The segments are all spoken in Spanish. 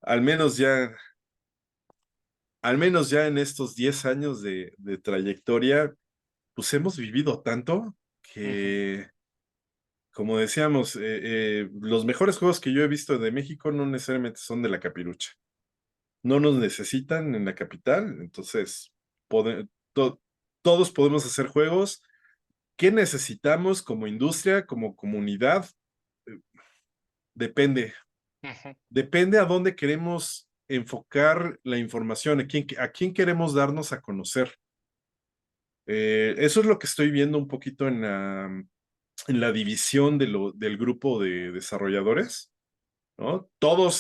al menos ya, al menos ya en estos 10 años de trayectoria, pues hemos vivido tanto Ujú, que, como decíamos, los mejores juegos que yo he visto de México no necesariamente son de la Capirucha. No nos necesitan en la capital, entonces pode- to- todos podemos hacer juegos. ¿Qué necesitamos como industria, como comunidad? Eh, Depende. ujú, Depende a dónde queremos enfocar la información, a quién queremos darnos a conocer. Eso es lo que estoy viendo un poquito en la división del grupo de desarrolladores, ¿no?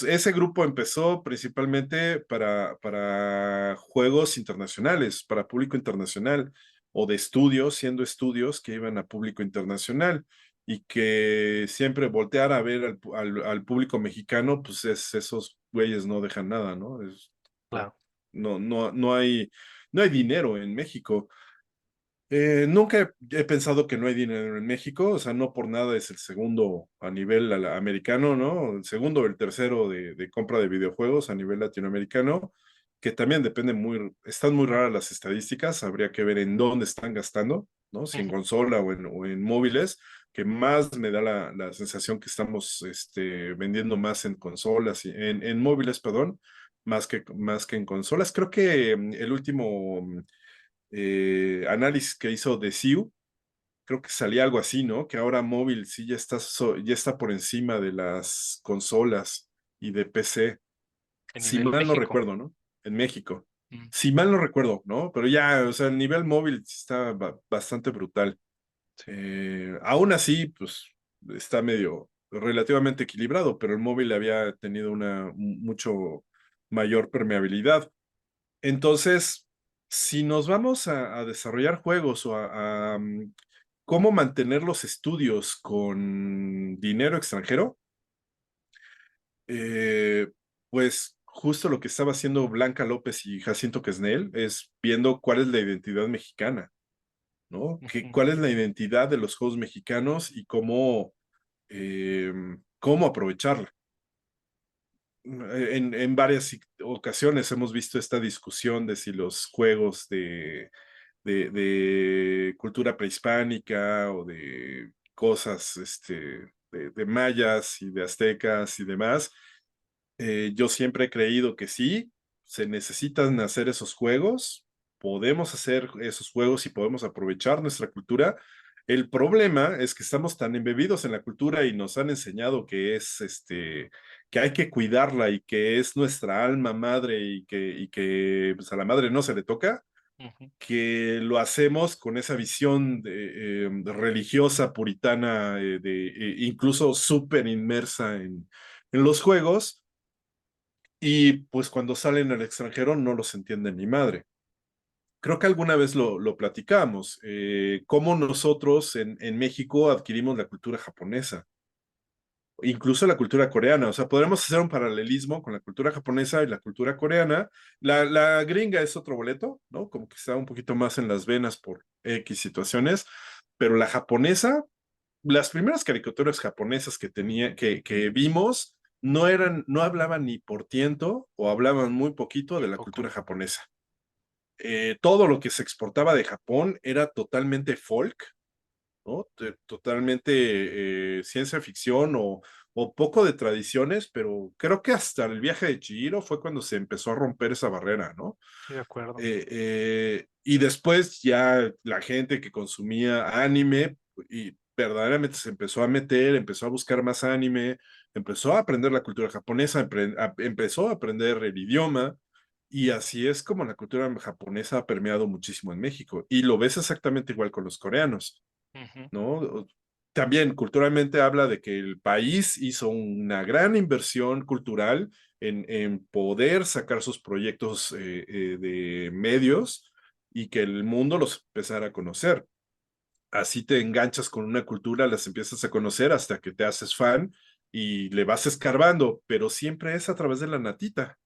Ese grupo empezó principalmente para juegos internacionales, para público internacional, o de estudios, siendo estudios que iban a público internacional y que siempre voltear a ver al público mexicano, pues esos güeyes no dejan nada, ¿no? claro. No hay dinero en México. Nunca he pensado que no hay dinero en México, o sea, no por nada es el segundo a nivel americano, ¿no? El segundo o el tercero de compra de videojuegos a nivel latinoamericano, que también depende están muy raras las estadísticas, habría que ver en dónde están gastando, ¿no? Si en Ujú, consola o en móviles, que más me da la sensación que estamos vendiendo más en consolas, en móviles, perdón, más que en consolas. Creo que el último análisis que hizo de CIU, creo que salía algo así, ¿no? Que ahora móvil sí ya está por encima de las consolas y de PC, a si nivel mal no México. recuerdo, ¿no? En México. Mm, Si mal no recuerdo, ¿no? Pero ya, o sea, el nivel móvil sí está bastante brutal. sí, Aún así, pues está medio relativamente equilibrado, pero el móvil había tenido una mucho mayor permeabilidad. Entonces, si nos vamos a desarrollar juegos o cómo mantener los estudios con dinero extranjero, eh, pues justo lo que estaba haciendo Blanca López y Jacinto Quesnel es viendo cuál es la identidad mexicana, ¿no? ujú, ¿Cuál es la identidad de los juegos mexicanos y cómo aprovecharla? En varias ocasiones hemos visto esta discusión de si los juegos de cultura prehispánica o de cosas de mayas y de aztecas y demás. Yo siempre he creído que sí, se necesitan hacer esos juegos, podemos hacer esos juegos y podemos aprovechar nuestra cultura. El problema es que estamos tan embebidos en la cultura y nos han enseñado que que hay que cuidarla y que es nuestra alma madre y que pues, a la madre no se le toca, ujú. que lo hacemos con esa visión religiosa, puritana, incluso súper inmersa en los juegos, y pues cuando salen al extranjero no los entiende ni madre. Creo que alguna vez lo platicamos, cómo nosotros en México adquirimos la cultura japonesa, incluso la cultura coreana. O sea, podremos hacer un paralelismo con la cultura japonesa y la cultura coreana. La gringa es otro boleto, ¿no? Como que está un poquito más en las venas por X situaciones, pero la japonesa, las primeras caricaturas japonesas que vimos, no hablaban ni por tiento o hablaban muy poquito Muy de la poco. cultura japonesa. Todo lo que se exportaba de Japón era totalmente folk, ¿no? Totalmente ciencia ficción o poco de tradiciones, pero creo que hasta el viaje de Chihiro fue cuando se empezó a romper esa barrera, ¿no? Sí, de acuerdo. Y después ya la gente que consumía anime y verdaderamente se empezó a meter, empezó a buscar más anime, empezó a aprender la cultura japonesa, empezó a aprender el idioma. Y así es como la cultura japonesa ha permeado muchísimo en México. Y lo ves exactamente igual con los coreanos, Ujú, ¿no? También culturalmente habla de que el país hizo una gran inversión cultural en poder sacar sus proyectos de medios y que el mundo los empezara a conocer. Así te enganchas con una cultura, las empiezas a conocer hasta que te haces fan y le vas escarbando, pero siempre es a través de la natita.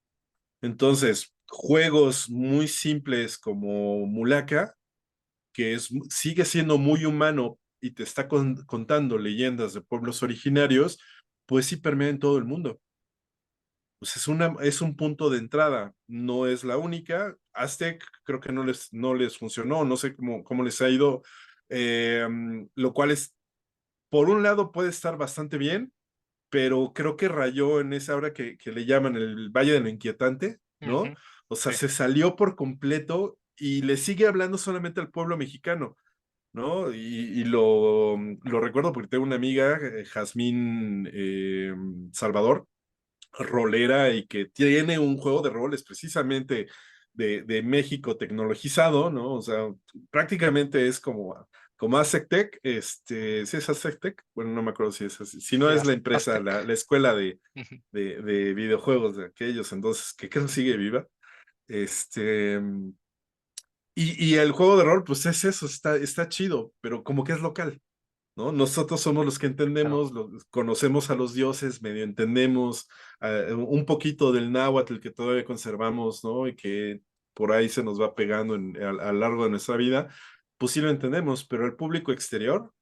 Entonces, juegos muy simples como Mulaka sigue siendo muy humano y te está contando leyendas de pueblos originarios, pues sí permea en todo el mundo. pues es un punto de entrada, no es la única. Aztec creo que no les funcionó, no sé cómo les ha ido, lo cual es, por un lado puede estar bastante bien, pero creo que rayó en esa hora que le llaman el Valle de lo Inquietante, ¿no? Ujú, O sea, sí, se salió por completo y le sigue hablando solamente al pueblo mexicano, ¿no? Y lo recuerdo porque tengo una amiga, Jazmín Salvador, rolera y que tiene un juego de roles precisamente de México tecnologizado, ¿no? O sea, prácticamente es como Aztec, ¿sí es Aztec? Bueno, no me acuerdo si es así. Si no sí, es la empresa, Aztec. la escuela Ujú, de videojuegos de aquellos, entonces, que creo sigue viva. Este, y el juego de rol, pues es eso, está chido, pero como que es local. ¿No? Nosotros somos los que claro, entendemos, conocemos a los dioses, medio entendemos un poquito del náhuatl que todavía conservamos, ¿no? Y que por ahí se nos va pegando a lo largo de nuestra vida, pues sí lo entendemos, pero el público exterior,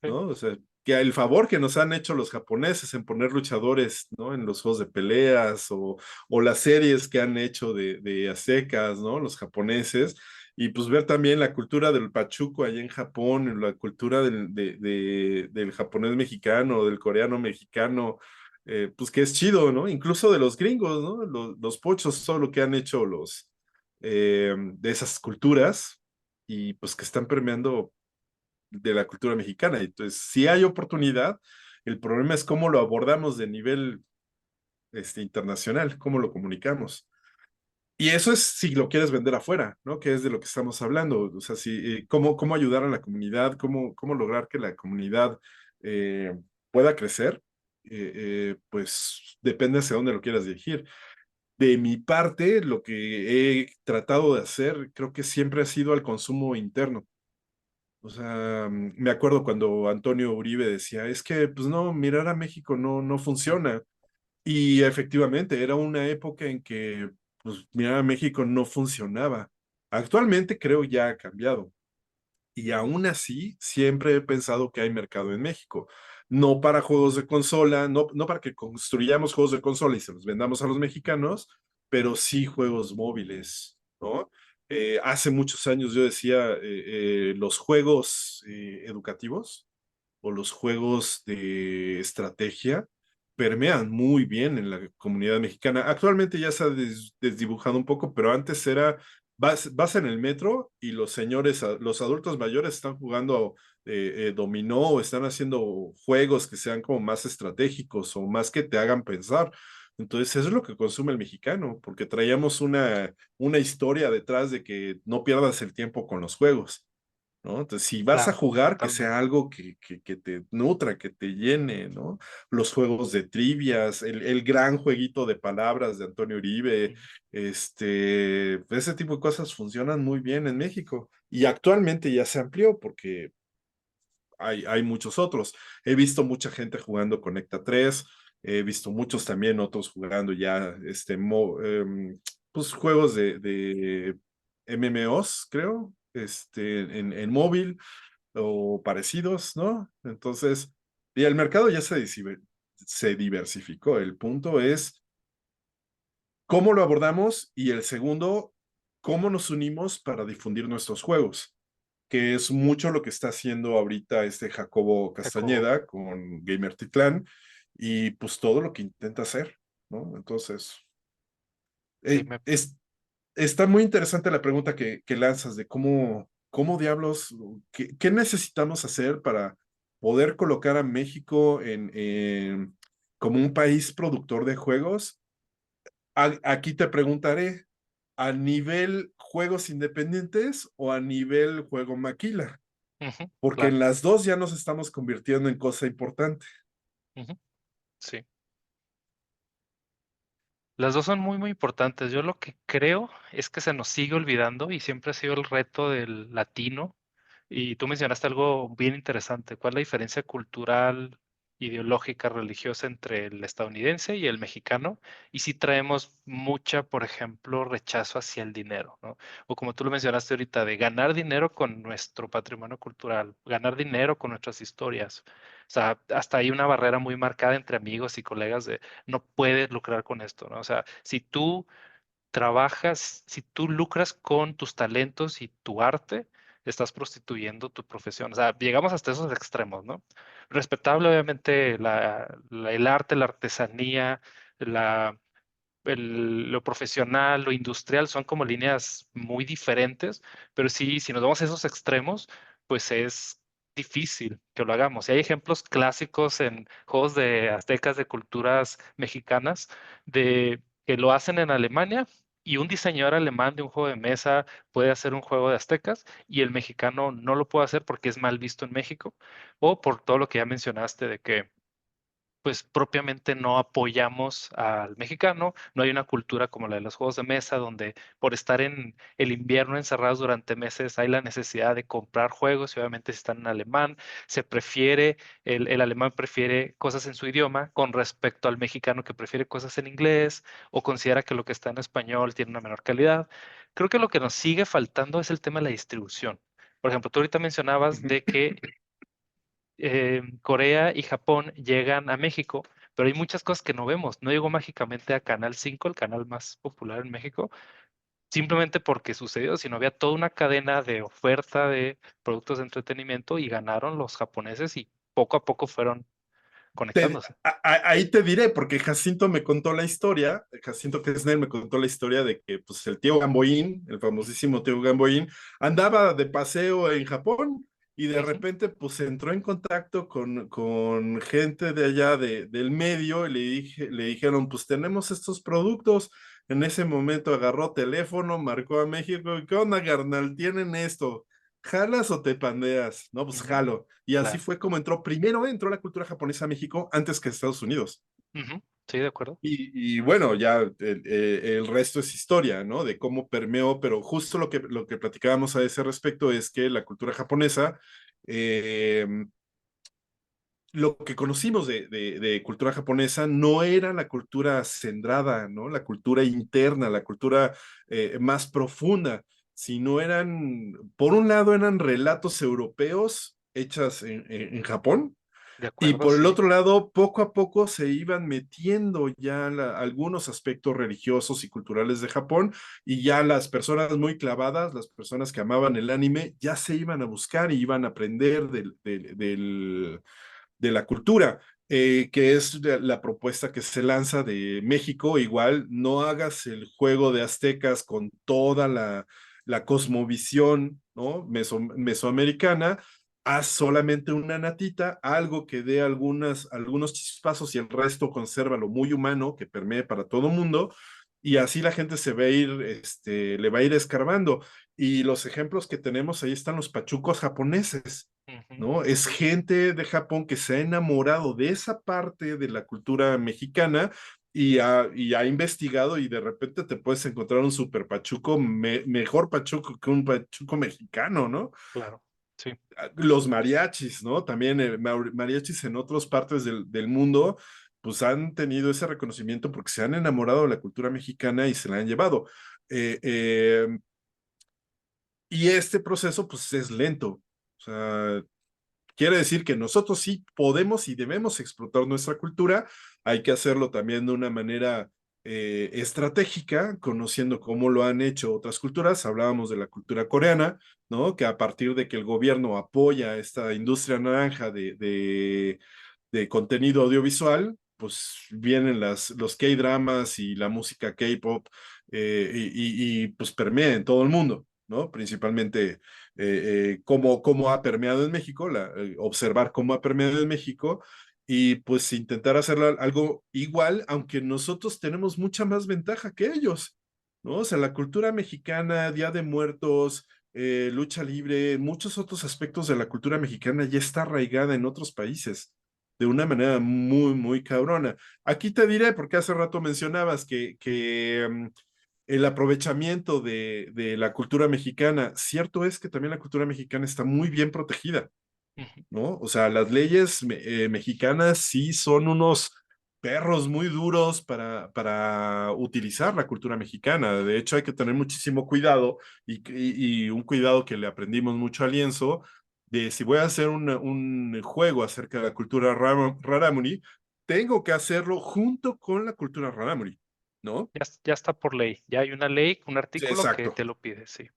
sí, ¿no? O sea, que el favor que nos han hecho los japoneses en poner luchadores, ¿no? En los juegos de peleas o las series que han hecho de aztecas, ¿no? Los japoneses. Y pues ver también la cultura del pachuco allá en Japón, la cultura del japonés mexicano, del coreano mexicano, pues que es chido, ¿no? Incluso de los gringos, ¿no? Los pochos, todo lo que han hecho de esas culturas y pues que están permeando de la cultura mexicana. Entonces, si hay oportunidad, el problema es cómo lo abordamos de nivel internacional, cómo lo comunicamos. Y eso es si lo quieres vender afuera, ¿no? Que es de lo que estamos hablando. O sea, si, cómo ayudar a la comunidad, cómo lograr que la comunidad eh, pueda crecer, pues depende hacia dónde lo quieras dirigir. De mi parte, lo que he tratado de hacer, creo que siempre ha sido al consumo interno. O sea, me acuerdo cuando Antonio Uribe decía, es que, pues no, mirar a México no ujú, funciona. Y efectivamente, era una época en que, pues, mirar a México no funcionaba. Actualmente creo ya ha cambiado. Y aún así, siempre he pensado que hay mercado en México. No para juegos de consola, no para que construyamos juegos de consola y se los vendamos a los mexicanos, pero sí juegos móviles, ¿no? Hace muchos años yo decía, los juegos educativos o los juegos de estrategia permean muy bien en la comunidad mexicana. Actualmente ya se ha desdibujado un poco, pero antes era, vas en el metro y los señores, los adultos mayores están jugando dominó o están haciendo juegos que sean como más estratégicos o más que te hagan pensar. Entonces, eso es lo que consume el mexicano, porque traíamos una historia detrás de que no pierdas el tiempo con los juegos. ¿No? Entonces, si vas a claro, jugar, que sea totalmente. algo que te nutra, que te llene, ¿no? Los juegos de trivias, el gran jueguito de palabras de Antonio Uribe, Ujú, ese tipo de cosas funcionan muy bien en México. Y actualmente ya se amplió porque hay muchos otros. He visto mucha gente jugando Conecta 3, he visto muchos también otros jugando ya, pues juegos de MMOs, creo, en móvil o parecidos, ¿no? Entonces, y el mercado ya se diversificó. El punto es cómo lo abordamos y el segundo, cómo nos unimos para difundir nuestros juegos, que es mucho lo que está haciendo ahorita este Jacobo Jacobo, Castañeda con Gamer Titlán y pues todo lo que intenta hacer, ¿no? Entonces, sí, eh, es, está muy interesante la pregunta que lanzas de cómo diablos, qué necesitamos hacer para poder colocar a México como un país productor de juegos. Aquí te preguntaré, ¿a nivel juegos independientes o a nivel juego maquila? ujú, Porque claro, en las dos ya nos estamos convirtiendo en cosa importante. ujú, sí. Las dos son muy, muy importantes. Yo lo que creo es que se nos sigue olvidando y siempre ha sido el reto del latino. Y tú mencionaste algo bien interesante. ¿Cuál es la diferencia cultural? ideológica religiosa entre el estadounidense y el mexicano, y sí traemos mucha, por ejemplo, rechazo hacia el dinero, ¿no? O como tú lo mencionaste ahorita, de ganar dinero con nuestro patrimonio cultural, ganar dinero con nuestras historias. O sea, hasta hay una barrera muy marcada entre amigos y colegas de no puedes lucrar con esto, ¿no? O sea, si tú trabajas, si tú lucras con tus talentos y tu arte, estás prostituyendo tu profesión. O sea, llegamos hasta esos extremos, ¿no? Respetable, obviamente, el arte, la artesanía, la, lo profesional, lo industrial son como líneas muy diferentes, pero sí, si nos vamos a esos extremos, pues es difícil que lo hagamos. Y hay ejemplos clásicos en juegos de aztecas, de culturas mexicanas, de que lo hacen en Alemania. Y un diseñador alemán de un juego de mesa puede hacer un juego de aztecas y el mexicano no lo puede hacer porque es mal visto en México o por todo lo que ya mencionaste de que pues propiamente no apoyamos al mexicano, no hay una cultura como la de los juegos de mesa, donde por estar en el invierno encerrados durante meses hay la necesidad de comprar juegos y obviamente si están en alemán, se prefiere, el alemán prefiere cosas en su idioma con respecto al mexicano que prefiere cosas en inglés o considera que lo que está en español tiene una menor calidad. Creo que lo que nos sigue faltando es el tema de la distribución. Por ejemplo, tú ahorita mencionabas Ujú. de que Corea y Japón llegan a México, pero hay muchas cosas que no vemos. No llegó mágicamente a Canal 5, el canal más popular en México, simplemente porque sucedió, sino había toda una cadena de oferta de productos de entretenimiento y ganaron los japoneses y poco a poco fueron conectándose. Ahí te diré, porque Jacinto me contó la historia, Jacinto Kessner me contó la historia de que pues, el tío Gamboín, el famosísimo tío Gamboín, andaba de paseo en Japón y de Ujú, repente pues entró en contacto con gente de allá del medio y le dijeron, pues tenemos estos productos. En ese momento agarró teléfono, marcó a México, ¿qué onda, carnal? ¿Tienen esto? ¿Jalas o te pandeas? No, pues ujú, jalo. Y así claro. fue como entró. Primero entró la cultura japonesa a México antes que Estados Unidos. Ujú, sí, de acuerdo. Y bueno, ya el resto es historia, ¿no? De cómo permeó, pero justo lo que platicábamos a ese respecto es que la cultura japonesa, eh, lo que conocimos de cultura japonesa no era la cultura centrada, ¿no? La cultura interna, la cultura más profunda, sino eran, por un lado, eran relatos europeos hechas en Japón, De y acuerdo, por el sí. otro lado, poco a poco se iban metiendo ya algunos aspectos religiosos y culturales de Japón, y ya las personas muy clavadas, las personas que amaban el anime, ya se iban a buscar y iban a aprender de la cultura, que es la propuesta que se lanza de México. Igual, no hagas el juego de aztecas con toda la cosmovisión, ¿no? Mesoamericana, haz solamente una natita, algo que dé algunos chispazos y el resto consérvalo muy humano, que permee para todo mundo, y así la gente se va a ir, le va a ir escarbando. Y los ejemplos que tenemos ahí están los pachucos japoneses, Ujú, ¿no? Es gente de Japón que se ha enamorado de esa parte de la cultura mexicana y ha investigado y de repente te puedes encontrar un super pachuco, mejor pachuco que un pachuco mexicano, ¿no? claro, sí. Los mariachis, ¿no? También mariachis en otras partes del mundo, pues han tenido ese reconocimiento porque se han enamorado de la cultura mexicana y se la han llevado. Eh, eh, y este proceso, pues es lento. O sea, quiere decir que nosotros sí podemos y debemos explotar nuestra cultura. Hay que hacerlo también de una manera estratégica, conociendo cómo lo han hecho otras culturas. Hablábamos de la cultura coreana, ¿no? Que a partir de que el gobierno apoya esta industria naranja de contenido audiovisual, pues vienen los K-dramas y la música K-pop, pues permea en todo el mundo, ¿no? Principalmente cómo ha permeado en México, observar cómo ha permeado en México y pues intentar hacerlo algo igual, aunque nosotros tenemos mucha más ventaja que ellos, ¿no? O sea, la cultura mexicana, Día de Muertos, lucha libre, muchos otros aspectos de la cultura mexicana ya está arraigada en otros países de una manera muy, muy cabrona. Aquí te diré, porque hace rato mencionabas que el aprovechamiento de la cultura mexicana, cierto es que también la cultura mexicana está muy bien protegida. Ujú. ¿no? O sea, las leyes mexicanas sí son unos perros muy duros para utilizar la cultura mexicana. De hecho, hay que tener muchísimo cuidado y un cuidado que le aprendimos mucho a Lienzo, de si voy a hacer un juego acerca de la cultura rarámuri, tengo que hacerlo junto con la cultura rarámuri, ¿no? Ya está por ley, ya hay una ley, un Sí, artículo que exacto. te lo pide, sí.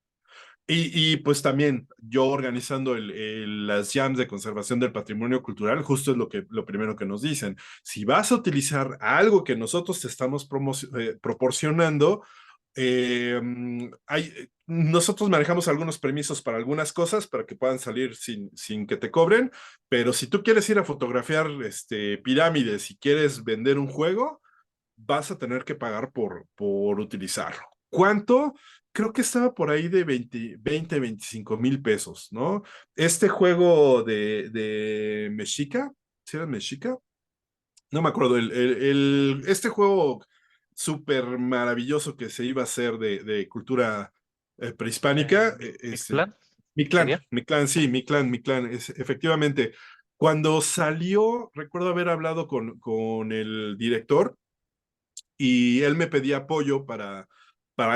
Pues también yo organizando las jams de conservación del patrimonio cultural, justo es lo primero que nos dicen. Si vas a utilizar algo que nosotros te estamos proporcionando, nosotros manejamos algunos permisos para algunas cosas para que puedan salir sin que te cobren, pero si tú quieres ir a fotografiar pirámides y quieres vender un juego, vas a tener que pagar por utilizarlo. ¿Cuánto? Creo que estaba por ahí de 25,000 pesos, ¿no? Este juego de Mexica, ¿sí era Mexica? No me acuerdo, este juego súper maravilloso que se iba a hacer de cultura prehispánica, Mi plan Mi sería. Clan, sí, Mi Clan, efectivamente. Cuando salió, recuerdo haber hablado con el director y él me pedía apoyo para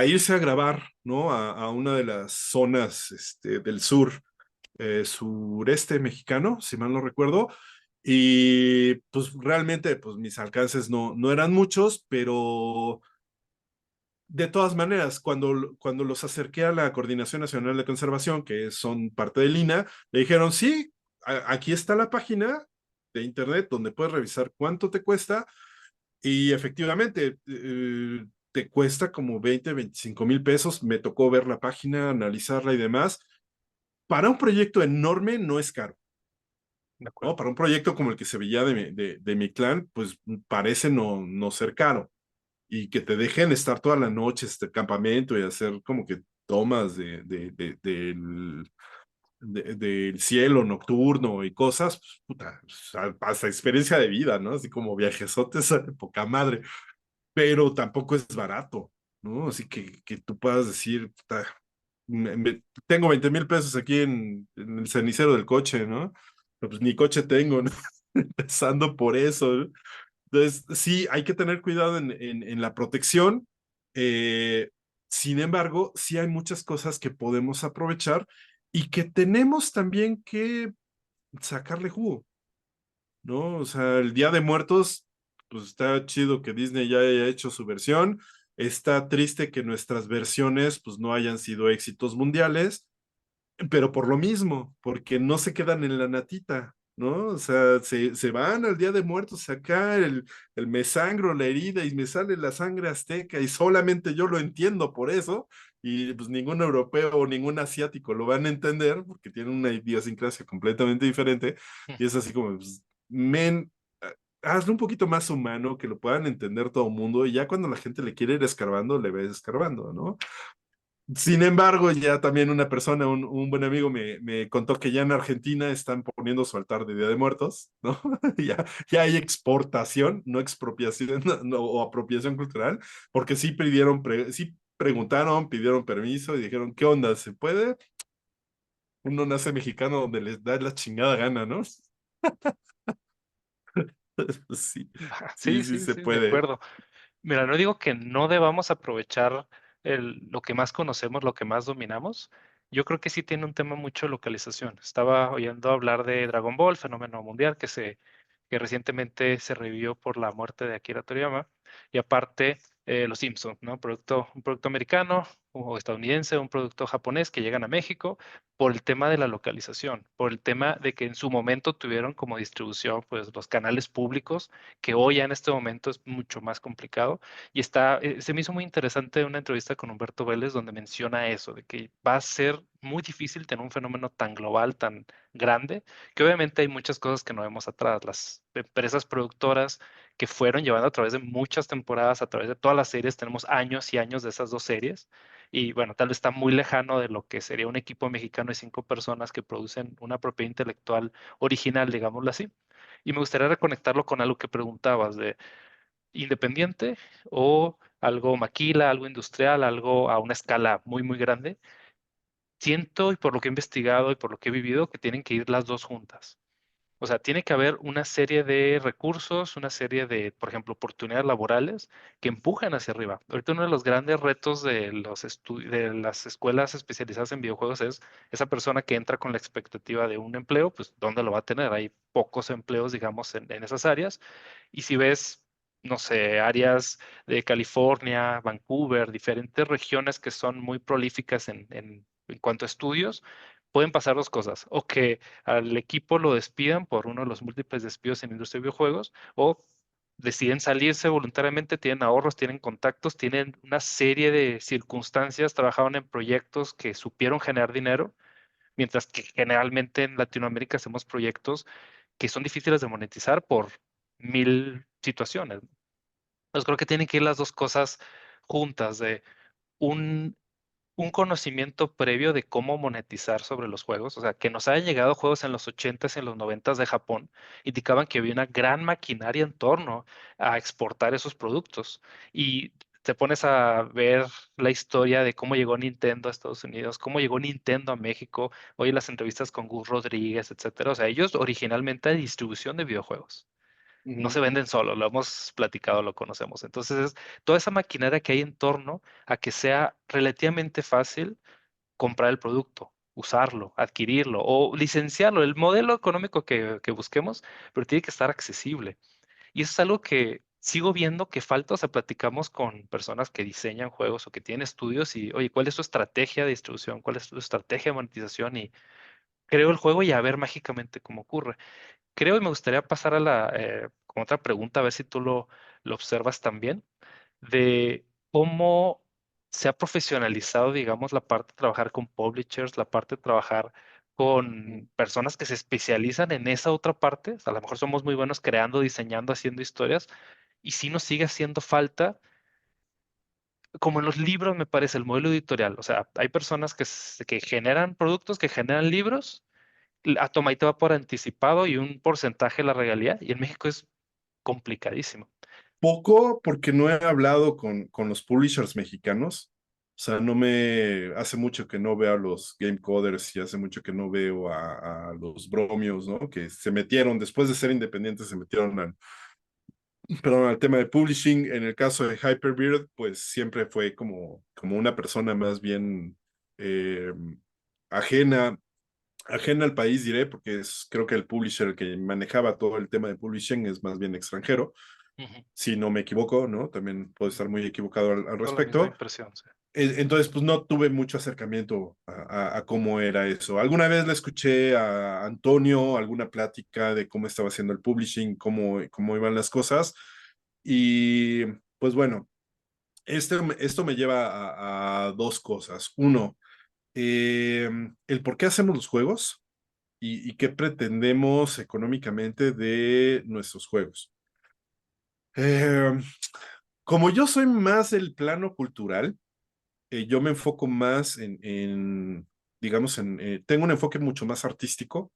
irse a grabar, ¿no? A una de las zonas del sureste mexicano, si mal no recuerdo. Y pues realmente, pues mis alcances no eran muchos, pero de todas maneras, cuando los acerqué a la Coordinación Nacional de Conservación, que son parte del INA, le dijeron, sí, aquí está la página de internet donde puedes revisar cuánto te cuesta y efectivamente, te cuesta como 25,000 pesos. Me tocó ver la página, analizarla y demás. Para un proyecto enorme no es caro, De ¿no? acuerdo. Para un proyecto como el que se veía de Mi Clan, pues parece no ser caro. Y que te dejen estar toda la noche este campamento y hacer como que tomas del cielo nocturno y cosas, pues, puta, hasta experiencia de vida, ¿no? Así como viajesotes de poca madre, pero tampoco es barato, ¿no? Así que tú puedas decir, puta, tengo 20,000 pesos aquí en el cenicero del coche, ¿no? Pero pues ni coche tengo, ¿no? Empezando por eso, ¿no? Entonces, sí, hay que tener cuidado en la protección. eh, Sin embargo, sí hay muchas cosas que podemos aprovechar y que tenemos también que sacarle jugo, ¿no? O sea, el Día de Muertos, pues está chido que Disney ya haya hecho su versión. Está triste que nuestras versiones, pues no hayan sido éxitos mundiales, pero por lo mismo, porque no se quedan en la natita, ¿no? O sea, se van al Día de Muertos acá, me sangro la herida y me sale la sangre azteca y solamente yo lo entiendo por eso, y pues ningún europeo o ningún asiático lo van a entender porque tienen una idiosincrasia completamente diferente, y es así como, pues, men, hazlo un poquito más humano, que lo puedan entender todo el mundo, y ya cuando la gente le quiere ir escarbando, le ves escarbando, ¿no? Sin embargo, ya también una persona, un buen amigo me contó que ya en Argentina están poniendo su altar de Día de Muertos, ¿no? Ya hay exportación, no expropiación o apropiación cultural, porque sí sí preguntaron, pidieron permiso y dijeron, ¿qué onda? ¿Se puede? Uno nace mexicano donde les da la chingada gana, ¿no? Sí, Sí, sí sí, se sí, de puede. acuerdo. Mira, no digo que no debamos aprovechar lo que más conocemos, lo que más dominamos. Yo creo que sí tiene un tema mucho de localización. Estaba oyendo hablar de Dragon Ball, fenómeno mundial que recientemente se revivió por la muerte de Akira Toriyama. Y aparte, Los Simpson, ¿no? Un producto americano o estadounidense, un producto japonés que llegan a México por el tema de la localización, por el tema de que en su momento tuvieron como distribución pues los canales públicos, que hoy ya en este momento es mucho más complicado. Y se me hizo muy interesante una entrevista con Humberto Vélez donde menciona eso, de que va a ser muy difícil tener un fenómeno tan global, tan grande, que obviamente hay muchas cosas que no vemos atrás. Las empresas productoras que fueron llevando a través de muchas temporadas, a través de todas las series, tenemos años y años de esas dos series. Y bueno, tal vez está muy lejano de lo que sería un equipo mexicano de 5 personas que producen una propiedad intelectual original, digámoslo así. Y me gustaría reconectarlo con algo que preguntabas de independiente o algo maquila, algo industrial, algo a una escala muy, muy grande. siento y por lo que he investigado y por lo que he vivido que tienen que ir las dos juntas. O sea, tiene que haber una serie de recursos, una serie de, por ejemplo, oportunidades laborales que empujan hacia arriba. Ahorita uno de los grandes retos de de las escuelas especializadas en videojuegos es esa persona que entra con la expectativa de un empleo, pues ¿dónde lo va a tener? Hay pocos empleos, digamos, en esas áreas. Y si ves, no sé, áreas de California, Vancouver, diferentes regiones que son muy prolíficas en cuanto a estudios, pueden pasar dos cosas. O que al equipo lo despidan por uno de los múltiples despidos en la industria de videojuegos, o deciden salirse voluntariamente, tienen ahorros, tienen contactos, tienen una serie de circunstancias, trabajaron en proyectos que supieron generar dinero, mientras que generalmente en Latinoamérica hacemos proyectos que son difíciles de monetizar por mil situaciones. Entonces creo que tienen que ir las dos cosas juntas, de un un conocimiento previo de cómo monetizar sobre los juegos, o sea, que nos hayan llegado juegos en los 80s y en los 90s de Japón, indicaban que había una gran maquinaria en torno a exportar esos productos. Y te pones a ver la historia de cómo llegó Nintendo a Estados Unidos, cómo llegó Nintendo a México, hoy las entrevistas con Gus Rodríguez, etcétera. O sea, ellos originalmente de distribución de videojuegos. No se Ujú, venden solo, lo hemos platicado, lo conocemos. Entonces, es toda esa maquinaria que hay en torno a que sea relativamente fácil comprar el producto, usarlo, adquirirlo o licenciarlo, el modelo económico que busquemos, pero tiene que estar accesible. Y eso es algo que sigo viendo que falta, o sea, platicamos con personas que diseñan juegos o que tienen estudios y, oye, ¿cuál es tu estrategia de distribución? ¿Cuál es tu estrategia de monetización? Y creo el juego y a ver mágicamente cómo ocurre. Creo y me gustaría pasar a con otra pregunta, a ver si tú lo observas también, de cómo se ha profesionalizado, digamos, la parte de trabajar con publishers, la parte de trabajar ujú. con personas que se especializan en esa otra parte. A lo mejor somos muy buenos creando, diseñando, haciendo historias, y sí nos sigue haciendo falta, como en los libros, me parece, el modelo editorial. O sea, hay personas que generan productos, que generan libros, a toma y te va por anticipado y un porcentaje de la regalía, y en México es complicadísimo. Poco porque no he hablado con los publishers mexicanos. O sea, no me hace mucho que no veo a los game coders y hace mucho que no veo a los bromios, ¿no? Que se metieron, después de ser independientes, se metieron perdón, al tema de publishing. En el caso de Hyperbeard, pues siempre fue como una persona más bien eh, ajena, ajena al país, diré, porque creo que el publisher el que manejaba todo el tema de publishing es más bien extranjero, Ujú. si no me equivoco, ¿no? También puedo estar muy equivocado al Tengo la misma respecto. impresión, sí. Entonces, pues no tuve mucho acercamiento a cómo era eso. Alguna vez le escuché a Antonio alguna plática de cómo estaba haciendo el publishing, cómo iban las cosas. Y pues bueno, esto me lleva a dos cosas. Uno, el por qué hacemos los juegos y qué pretendemos económicamente de nuestros juegos. Eh, como yo soy más el plano cultural, yo me enfoco más digamos, tengo un enfoque mucho más artístico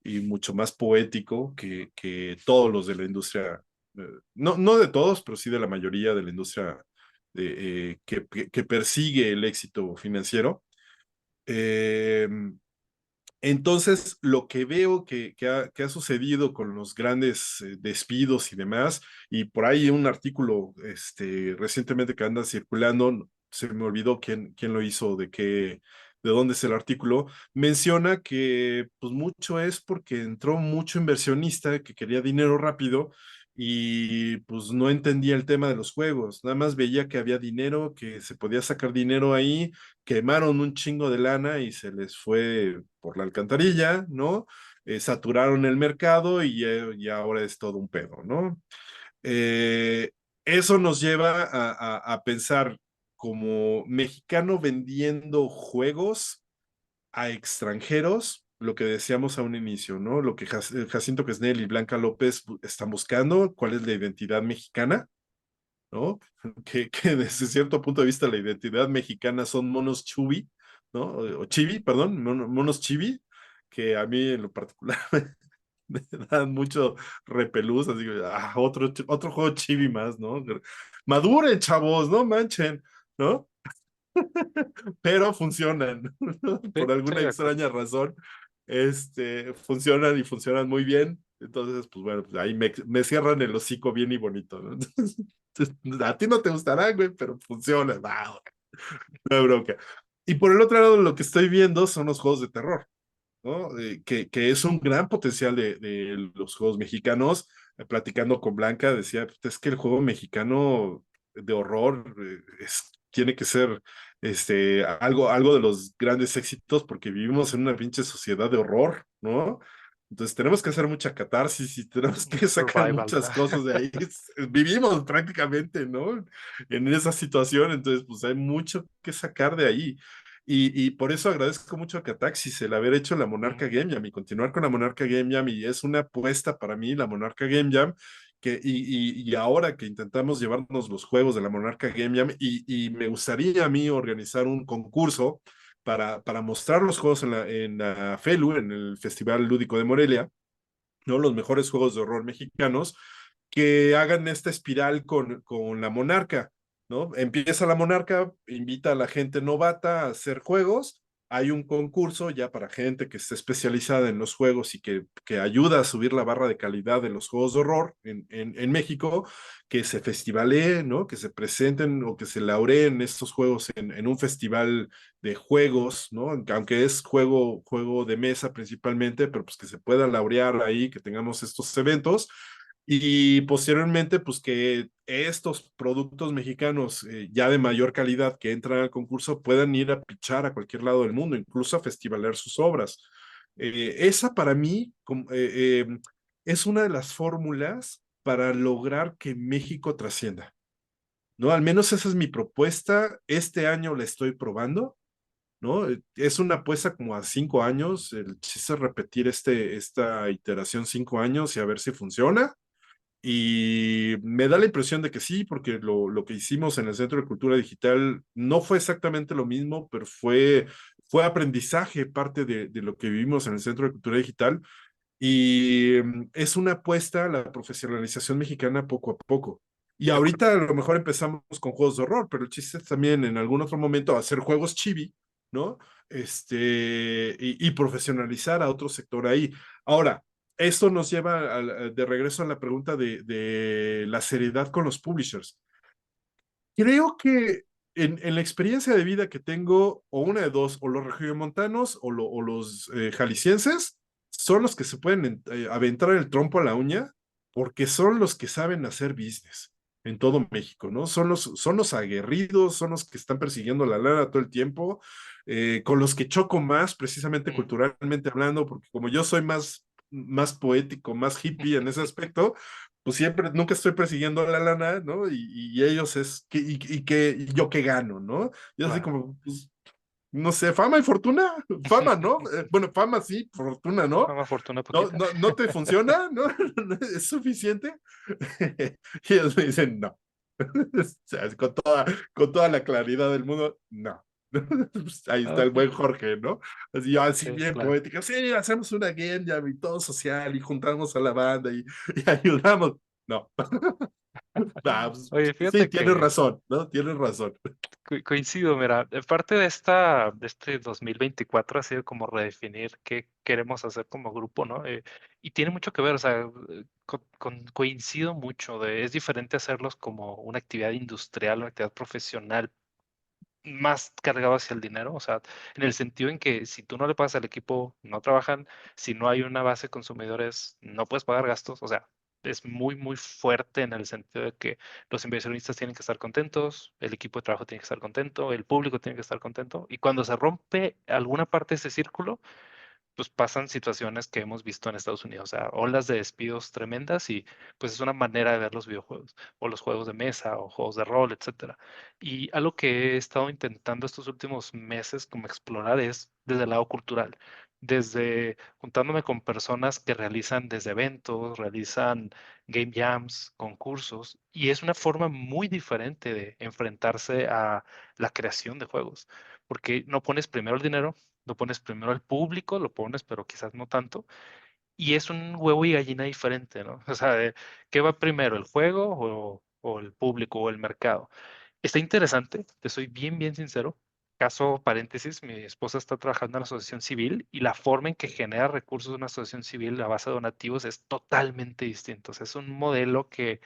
y mucho más poético que todos los de la industria, no de todos, pero sí de la mayoría de la industria que persigue el éxito financiero. Eh, entonces, lo que veo que ha sucedido con los grandes despidos y demás, y por ahí un artículo recientemente que anda circulando, se me olvidó quién lo hizo, de dónde es el artículo, menciona que pues mucho es porque entró mucho inversionista que quería dinero rápido y pues no entendía el tema de los juegos, nada más veía que había dinero, que se podía sacar dinero ahí, quemaron un chingo de lana y se les fue por la alcantarilla, ¿no? Saturaron el mercado y ahora es todo un pedo, ¿no? Eh, Eso nos lleva a pensar como mexicano vendiendo juegos a extranjeros, lo que decíamos a un inicio, ¿no? Lo que Jacinto Quesnel y Blanca López están buscando, cuál es la identidad mexicana, ¿no? Que desde cierto punto de vista la identidad mexicana son monos chubi, ¿no? O chibi, perdón, monos chibi, que a mí en lo particular me dan mucho repelús, así que, otro juego chibi más, ¿no? Maduren, chavos, no manchen, ¿no? pero funcionan, ¿no? Sí, Por sí, alguna de acuerdo. extraña razón, funcionan y funcionan muy bien. Entonces, pues bueno, pues ahí me cierran el hocico bien y bonito, ¿no? Entonces, a ti no te gustará, güey, pero funciona. Va, no hay bronca. Y por el otro lado, lo que estoy viendo son los juegos de terror, ¿no? Que es un gran potencial de los juegos mexicanos. Platicando con Blanca, decía, es que el juego mexicano de horror tiene que ser algo de los grandes éxitos porque vivimos en una pinche sociedad de horror, ¿no? Entonces tenemos que hacer mucha catarsis y tenemos Un que sacar survival, muchas ¿no? cosas de ahí. Vivimos prácticamente, ¿no? En esa situación, entonces pues hay mucho que sacar de ahí. Y por eso agradezco mucho a Cataxis el haber hecho la Mm, Monarca Game Jam y continuar con la Monarca Game Jam. Y es una apuesta para mí, la Monarca Game Jam. Y ahora que intentamos llevarnos los juegos de la Monarca Game Jam, y me gustaría a mí organizar un concurso para mostrar los juegos en la FELU, en el Festival Lúdico de Morelia, ¿no? Los mejores juegos de horror mexicanos, que hagan esta espiral con la Monarca, ¿no? Empieza la Monarca, invita a la gente novata a hacer juegos, hay un concurso ya para gente que esté especializada en los juegos y que ayuda a subir la barra de calidad de los juegos de horror en México, que se festivalee, ¿no? Que se presenten o que se laureen estos juegos en un festival de juegos, ¿no? Aunque es juego de mesa principalmente, pero pues que se pueda laurear ahí, que tengamos estos eventos y posteriormente, pues que estos productos mexicanos ya de mayor calidad que entran al concurso puedan ir a pichar a cualquier lado del mundo, incluso a festivaler sus obras. Esa para mí es una de las fórmulas para lograr que México trascienda, ¿no? Al menos esa es mi propuesta. Este año la estoy probando, ¿no? Es una apuesta como a 5 años. El chiste es repetir esta iteración 5 años y a ver si funciona. Y me da la impresión de que sí, porque lo que hicimos en el Centro de Cultura Digital no fue exactamente lo mismo, pero fue aprendizaje, parte de lo que vivimos en el Centro de Cultura Digital. Y es una apuesta a la profesionalización mexicana poco a poco. Y De acuerdo. ahorita a lo mejor empezamos con juegos de horror, pero el chiste es también en algún otro momento hacer juegos chibi, ¿no? Y profesionalizar a otro sector ahí. Ahora, esto nos lleva de regreso a la pregunta de la seriedad con los publishers. Creo que en la experiencia de vida que tengo, o una de dos, o los regiomontanos o los jaliscienses, son los que se pueden aventar el trompo a la uña, porque son los que saben hacer business en todo México, ¿no? Son los aguerridos, son los que están persiguiendo la lana todo el tiempo, con los que choco más, precisamente Mm. culturalmente hablando, porque como yo soy más poético, más hippie en ese aspecto, pues siempre, nunca estoy persiguiendo la lana, ¿no? Y ellos y yo qué gano, ¿no? Yo así Claro. como, pues, no sé, fama y fortuna, fama, ¿no? Bueno, fama sí, fortuna, ¿no? Fama, fortuna, ¿No, poquita. no, no te funciona? ¿No? ¿No es suficiente? Y ellos me dicen, no. O sea, con toda la claridad del mundo, no. Pues ahí está el Ok, buen Jorge, ¿no? Así, yo así sí, bien claro. poética, sí, hacemos una game jam y todo social y juntamos a la banda y ayudamos. No, pues, Oye, sí, fíjate tienes que razón, ¿no? Tienes razón. coincido, mira, parte de este 2024 ha sido como redefinir qué queremos hacer como grupo, ¿no? Y tiene mucho que ver, o sea, coincido mucho es diferente hacerlos como una actividad industrial, una actividad profesional más cargado hacia el dinero, o sea, en el sentido en que si tú no le pagas al equipo, no trabajan, si no hay una base de consumidores, no puedes pagar gastos, o sea, es muy, muy fuerte en el sentido de que los inversionistas tienen que estar contentos, el equipo de trabajo tiene que estar contento, el público tiene que estar contento, y cuando se rompe alguna parte de ese círculo, pues pasan situaciones que hemos visto en Estados Unidos, o sea, olas de despidos tremendas y pues es una manera de ver los videojuegos o los juegos de mesa o juegos de rol, etcétera. Y algo que he estado intentando estos últimos meses como explorar es desde el lado cultural, desde juntándome con personas que realizan desde eventos, realizan game jams, concursos, y es una forma muy diferente de enfrentarse a la creación de juegos, porque no pones primero el dinero, lo pones primero al público, lo pones, pero quizás no tanto. Y es un huevo y gallina diferente, ¿no? O sea, ¿qué va primero, el juego o el público o el mercado? Está interesante, te soy bien sincero. Caso paréntesis, mi esposa está trabajando en la asociación civil y la forma en que genera recursos de una asociación civil a base de donativos es totalmente distinto. O sea, es un modelo que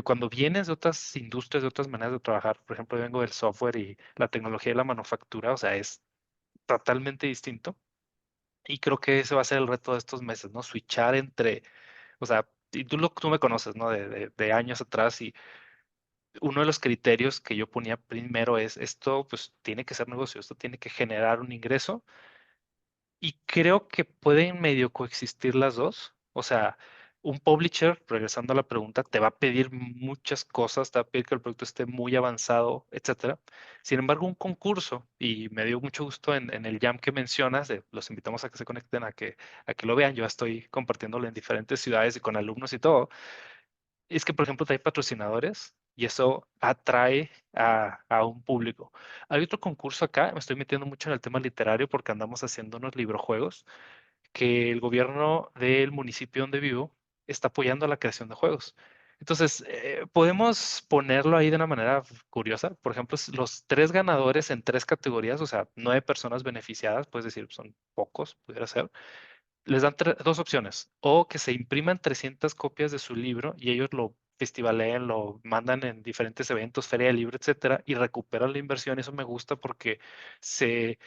cuando vienes de otras industrias, de otras maneras de trabajar, por ejemplo, yo vengo del software y la tecnología de la manufactura, o sea, es totalmente distinto. Y creo que ese va a ser el reto de estos meses, ¿no? Switchar entre, o sea, y tú me conoces, ¿no? De años atrás y uno de los criterios que yo ponía primero es esto, pues tiene que ser negocio, esto tiene que generar un ingreso y creo que pueden medio coexistir las dos. O sea, un publisher, regresando a la pregunta, te va a pedir muchas cosas, te va a pedir que el producto esté muy avanzado, etcétera. Sin embargo, un concurso, y me dio mucho gusto en el Jam que mencionas, los invitamos a que se conecten, a que lo vean. Yo estoy compartiéndolo en diferentes ciudades y con alumnos y todo. Es que, por ejemplo, hay patrocinadores y eso atrae a un público. Hay otro concurso acá, me estoy metiendo mucho en el tema literario porque andamos haciendo unos librojuegos que el gobierno del municipio donde vivo está apoyando la creación de juegos. Entonces, podemos ponerlo ahí de una manera curiosa. Por ejemplo, los tres ganadores en tres categorías, o sea, 9 personas beneficiadas, puedes decir, son pocos, pudiera ser, les dan dos opciones, o que se impriman 300 copias de su libro y ellos lo festivaleen, lo mandan en diferentes eventos, feria de libro, etcétera, y recuperan la inversión. Eso me gusta porque se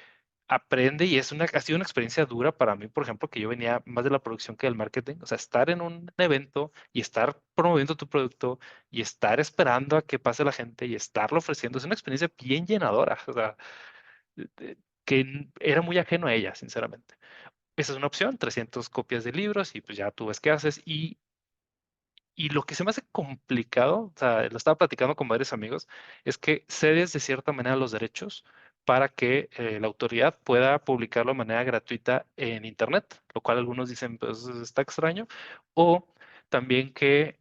aprende y ha sido una experiencia dura para mí, por ejemplo, que yo venía más de la producción que del marketing, o sea, estar en un evento y estar promoviendo tu producto y estar esperando a que pase la gente y estarlo ofreciendo, es una experiencia bien llenadora, o sea, que era muy ajeno a ella, sinceramente. Esa es una opción, 300 copias de libros y pues ya tú ves qué haces. Y lo que se me hace complicado, o sea, lo estaba platicando con varios amigos, es que cedes de cierta manera los derechos para que la autoridad pueda publicarlo de manera gratuita en Internet, lo cual algunos dicen, pues está extraño. O también que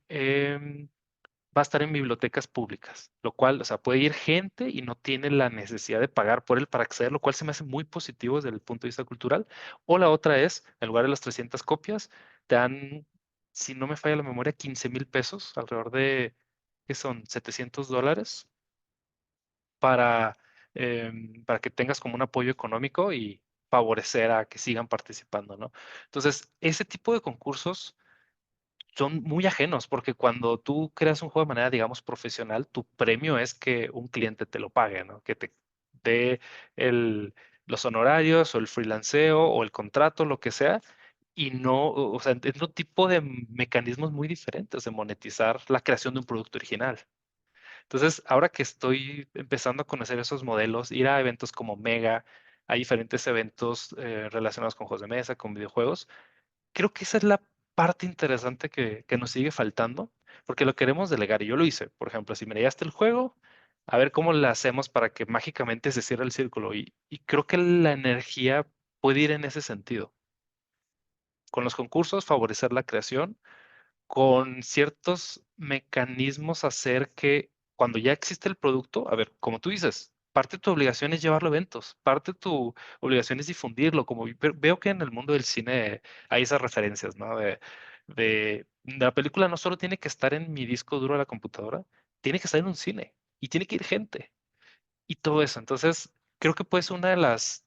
va a estar en bibliotecas públicas, lo cual, o sea, puede ir gente y no tiene la necesidad de pagar por él para acceder, lo cual se me hace muy positivo desde el punto de vista cultural. O la otra es, en lugar de las 300 copias, te dan, si no me falla la memoria, 15,000 pesos, alrededor de, ¿qué son? $700 para, para que tengas como un apoyo económico y favorecer a que sigan participando, ¿no? Entonces, ese tipo de concursos son muy ajenos, porque cuando tú creas un juego de manera, digamos, profesional, tu premio es que un cliente te lo pague, ¿no? Que te dé el, los honorarios o el freelanceo o el contrato, lo que sea, y no, o sea, es un tipo de mecanismos muy diferentes de monetizar la creación de un producto original. Entonces, ahora que estoy empezando a conocer esos modelos, ir a eventos como Mega, hay diferentes eventos relacionados con juegos de mesa, con videojuegos, creo que esa es la parte interesante que nos sigue faltando, porque lo queremos delegar. Y yo lo hice, por ejemplo, si me leíste el juego, a ver cómo le hacemos para que mágicamente se cierre el círculo. Y creo que la energía puede ir en ese sentido. Con los concursos, favorecer la creación, con ciertos mecanismos hacer que cuando ya existe el producto, a ver, como tú dices, parte de tu obligación es llevarlo a eventos, parte de tu obligación es difundirlo, como veo que en el mundo del cine hay esas referencias, ¿no? De la película no solo tiene que estar en mi disco duro de la computadora, tiene que estar en un cine y tiene que ir gente y todo eso. Entonces, creo que pues una de las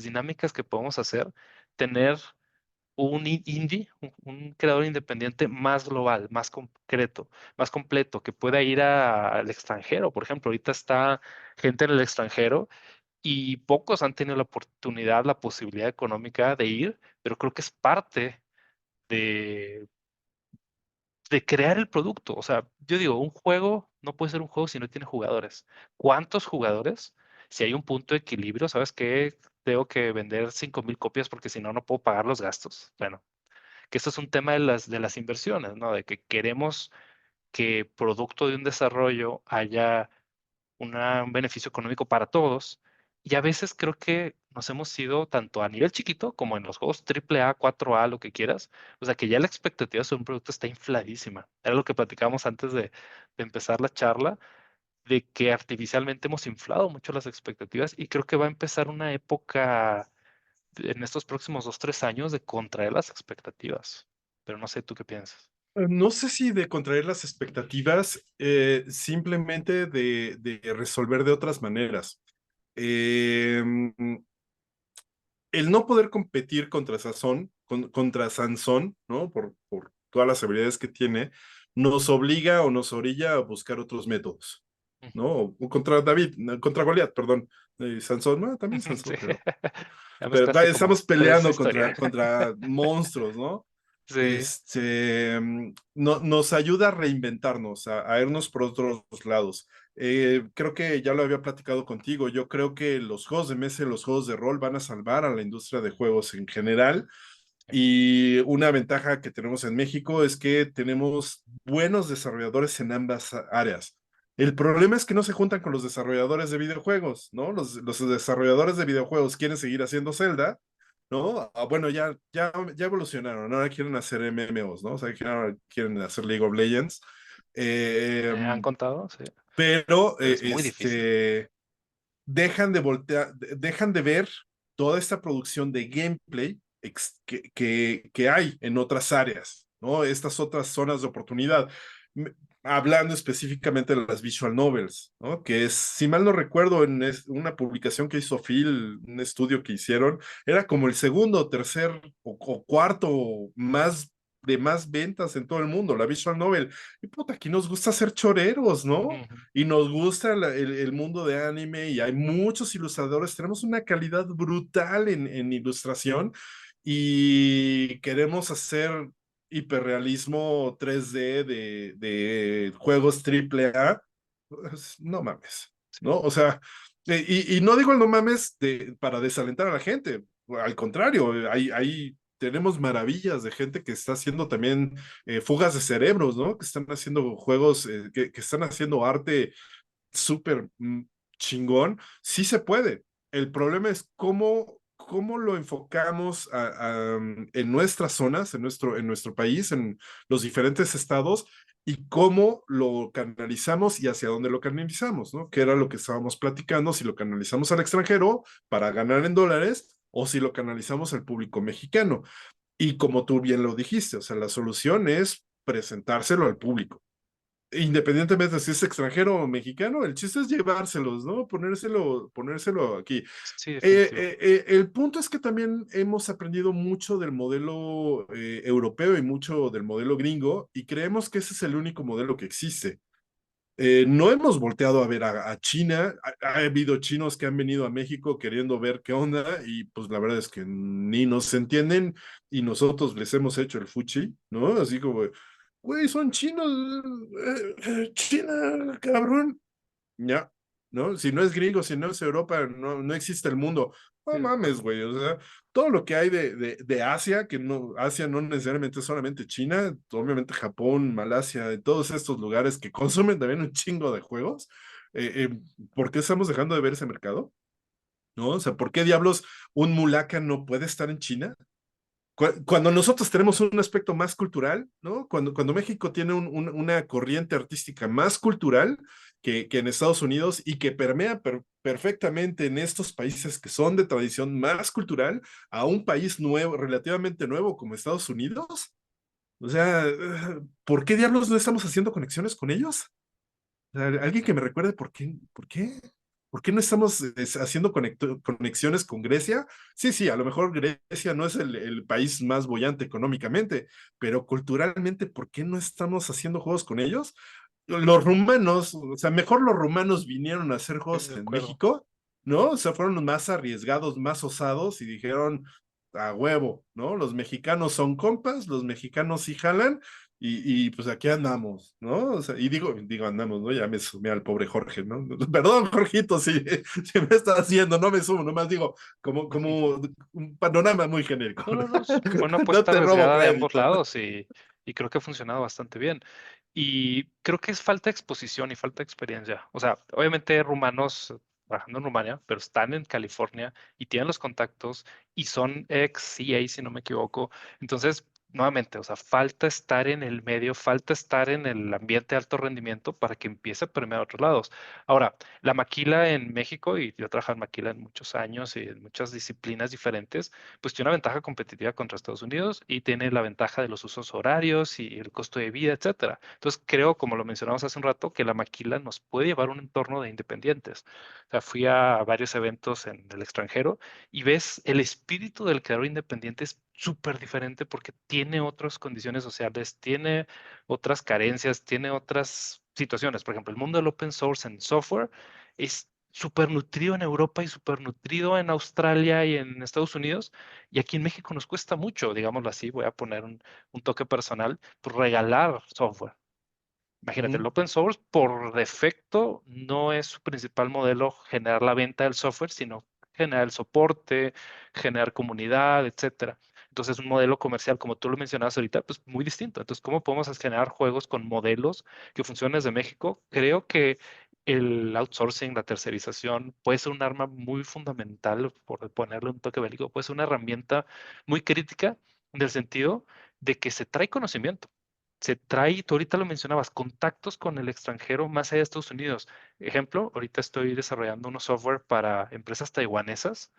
dinámicas que podemos hacer, tener un indie, un creador independiente más global, más concreto, más completo, que pueda ir al extranjero. Por ejemplo, ahorita está gente en el extranjero y pocos han tenido la oportunidad, la posibilidad económica de ir, pero creo que es parte de, de crear el producto. O sea, yo digo, un juego no puede ser un juego si no tiene jugadores. ¿Cuántos jugadores? Si hay un punto de equilibrio, ¿sabes qué? Tengo que vender 5,000 copias porque si no, no puedo pagar los gastos. Bueno, que esto es un tema de las inversiones, ¿no? De que queremos que producto de un desarrollo haya un beneficio económico para todos. Y a veces creo que nos hemos ido tanto a nivel chiquito como en los juegos triple A, 4A, lo que quieras. O sea, que ya la expectativa sobre un producto está infladísima. Era lo que platicábamos antes de empezar la charla, de que artificialmente hemos inflado mucho las expectativas y creo que va a empezar una época en estos próximos 2, 3 años de contraer las expectativas. Pero no sé tú qué piensas. No sé si de contraer las expectativas, simplemente de resolver de otras maneras. Eh, el no poder competir contra contra Sansón, ¿no? Por todas las habilidades que tiene, nos obliga o nos orilla a buscar otros métodos, ¿no? Ujú. O contra David, no, contra Goliat, perdón. Sansón, no, también Sí. Sansón, Ya pero mezclaste como estamos tres peleando historias. contra monstruos, ¿no? Sí. No, nos ayuda a reinventarnos, a irnos por otros lados. Creo que ya lo había platicado contigo. Yo creo que los juegos de mesa y los juegos de rol van a salvar a la industria de juegos en general. Y una ventaja que tenemos en México es que tenemos buenos desarrolladores en ambas áreas. El problema es que no se juntan con los desarrolladores de videojuegos, ¿no? Los desarrolladores de videojuegos quieren seguir haciendo Zelda, ¿no? Bueno, ya evolucionaron, ¿no? Ahora quieren hacer MMOs, ¿no? O sea, quieren hacer League of Legends. Eh, ¿Me han contado? Sí. pero Pero es muy difícil. dejan de voltear, dejan de ver toda esta producción de gameplay que hay en otras áreas, ¿no? Estas otras zonas de oportunidad. Hablando específicamente de las visual novels, ¿no? Que es, si mal no recuerdo, en una publicación que hizo Phil, un estudio que hicieron, era como el segundo, tercer o cuarto más ventas en todo el mundo, la visual novel. Y puta, aquí nos gusta ser choreros, ¿no? Ujú. Y nos gusta el mundo de anime y hay muchos ilustradores, tenemos una calidad brutal en ilustración y queremos hacer hiperrealismo 3D de juegos triple A. Pues, no mames, Sí. ¿no? O sea, y no digo el no mames para desalentar a la gente, al contrario, tenemos maravillas de gente que está haciendo también fugas de cerebros, ¿no? Que están haciendo juegos, que están haciendo arte súper chingón, sí se puede. El problema es cómo lo enfocamos en nuestras zonas, en nuestro país, en los diferentes estados, y cómo lo canalizamos y hacia dónde lo canalizamos, ¿no? Que era lo que estábamos platicando, si lo canalizamos al extranjero para ganar en dólares o si lo canalizamos al público mexicano. Y como tú bien lo dijiste, o sea, la solución es presentárselo al público independientemente de si es extranjero o mexicano, el chiste es llevárselos, ¿no? Ponérselo aquí. Sí, definitivo. El punto es que también hemos aprendido mucho del modelo europeo y mucho del modelo gringo y creemos que ese es el único modelo que existe. No hemos volteado a ver a China. Ha habido chinos que han venido a México queriendo ver qué onda y pues la verdad es que ni nos entienden y nosotros les hemos hecho el fuchi, ¿no? Así como, güey, son chinos, China, cabrón. Ya, ¿no? Si no es gringo, si no es Europa, no existe el mundo. Sí, No de mames, acuerdo. güey. O sea, todo lo que hay de Asia, que no, Asia no necesariamente es solamente China, obviamente Japón, Malasia, de todos estos lugares que consumen también un chingo de juegos. ¿Por qué estamos dejando de ver ese mercado? ¿No? O sea, ¿por qué diablos un mulaka no puede estar en China? Cuando nosotros tenemos un aspecto más cultural, ¿no? Cuando México tiene una corriente artística más cultural que en Estados Unidos y que permea perfectamente en estos países que son de tradición más cultural a un país nuevo, relativamente nuevo como Estados Unidos. O sea, ¿por qué diablos no estamos haciendo conexiones con ellos? O sea, alguien que me recuerde por qué no estamos haciendo conexiones con Grecia. Sí, sí, a lo mejor Grecia no es el país más bollante económicamente, pero culturalmente, ¿por qué no estamos haciendo juegos con ellos? Los rumanos, o sea, mejor los rumanos vinieron a hacer Sí, juegos de en acuerdo. México, ¿no? O sea, fueron los más arriesgados, más osados y dijeron a huevo, ¿no? Los mexicanos son compas, los mexicanos sí jalan pues aquí andamos, ¿no? O sea, y digo andamos, ¿no? Ya me sumé al pobre Jorge, ¿no? Perdón, Jorgito, si me está haciendo, no me sumo, nomás digo, como un panorama muy genérico. No, no, no. Fue una No apuesta te robo arriesgada de ambos crédito. lados y creo que ha funcionado bastante bien. Y creo que es falta de exposición y falta de experiencia. O sea, obviamente rumanos trabajando en Rumania, pero están en California y tienen los contactos y son ex CA, si no me equivoco. Entonces, nuevamente, o sea, falta estar en el medio, falta estar en el ambiente de alto rendimiento para que empiece a permear a otros lados. Ahora, la maquila en México, y yo he trabajado en maquila en muchos años y en muchas disciplinas diferentes, pues tiene una ventaja competitiva contra Estados Unidos y tiene la ventaja de los usos horarios y el costo de vida, etcétera. Entonces, creo, como lo mencionamos hace un rato, que la maquila nos puede llevar a un entorno de independientes. O sea, fui a varios eventos en el extranjero y ves el espíritu del creador independiente es súper diferente porque tiene otras condiciones sociales, tiene otras carencias, tiene otras situaciones. Por ejemplo, el mundo del open source en software es súper nutrido en Europa y súper nutrido en Australia y en Estados Unidos. Y aquí en México nos cuesta mucho, digámoslo así, voy a poner un toque personal, por regalar software. Imagínate, el Ujú, open source por defecto no es su principal modelo generar la venta del software, sino generar el soporte, generar comunidad, etcétera. Entonces, un modelo comercial, como tú lo mencionabas ahorita, pues muy distinto. Entonces, ¿cómo podemos generar juegos con modelos que funcionen desde México? Creo que el outsourcing, la tercerización, puede ser un arma muy fundamental, por ponerle un toque bélico, puede ser una herramienta muy crítica en el sentido de que se trae conocimiento, se trae, tú ahorita lo mencionabas, contactos con el extranjero más allá de Estados Unidos. Ejemplo, ahorita estoy desarrollando unos software para empresas taiwanesas,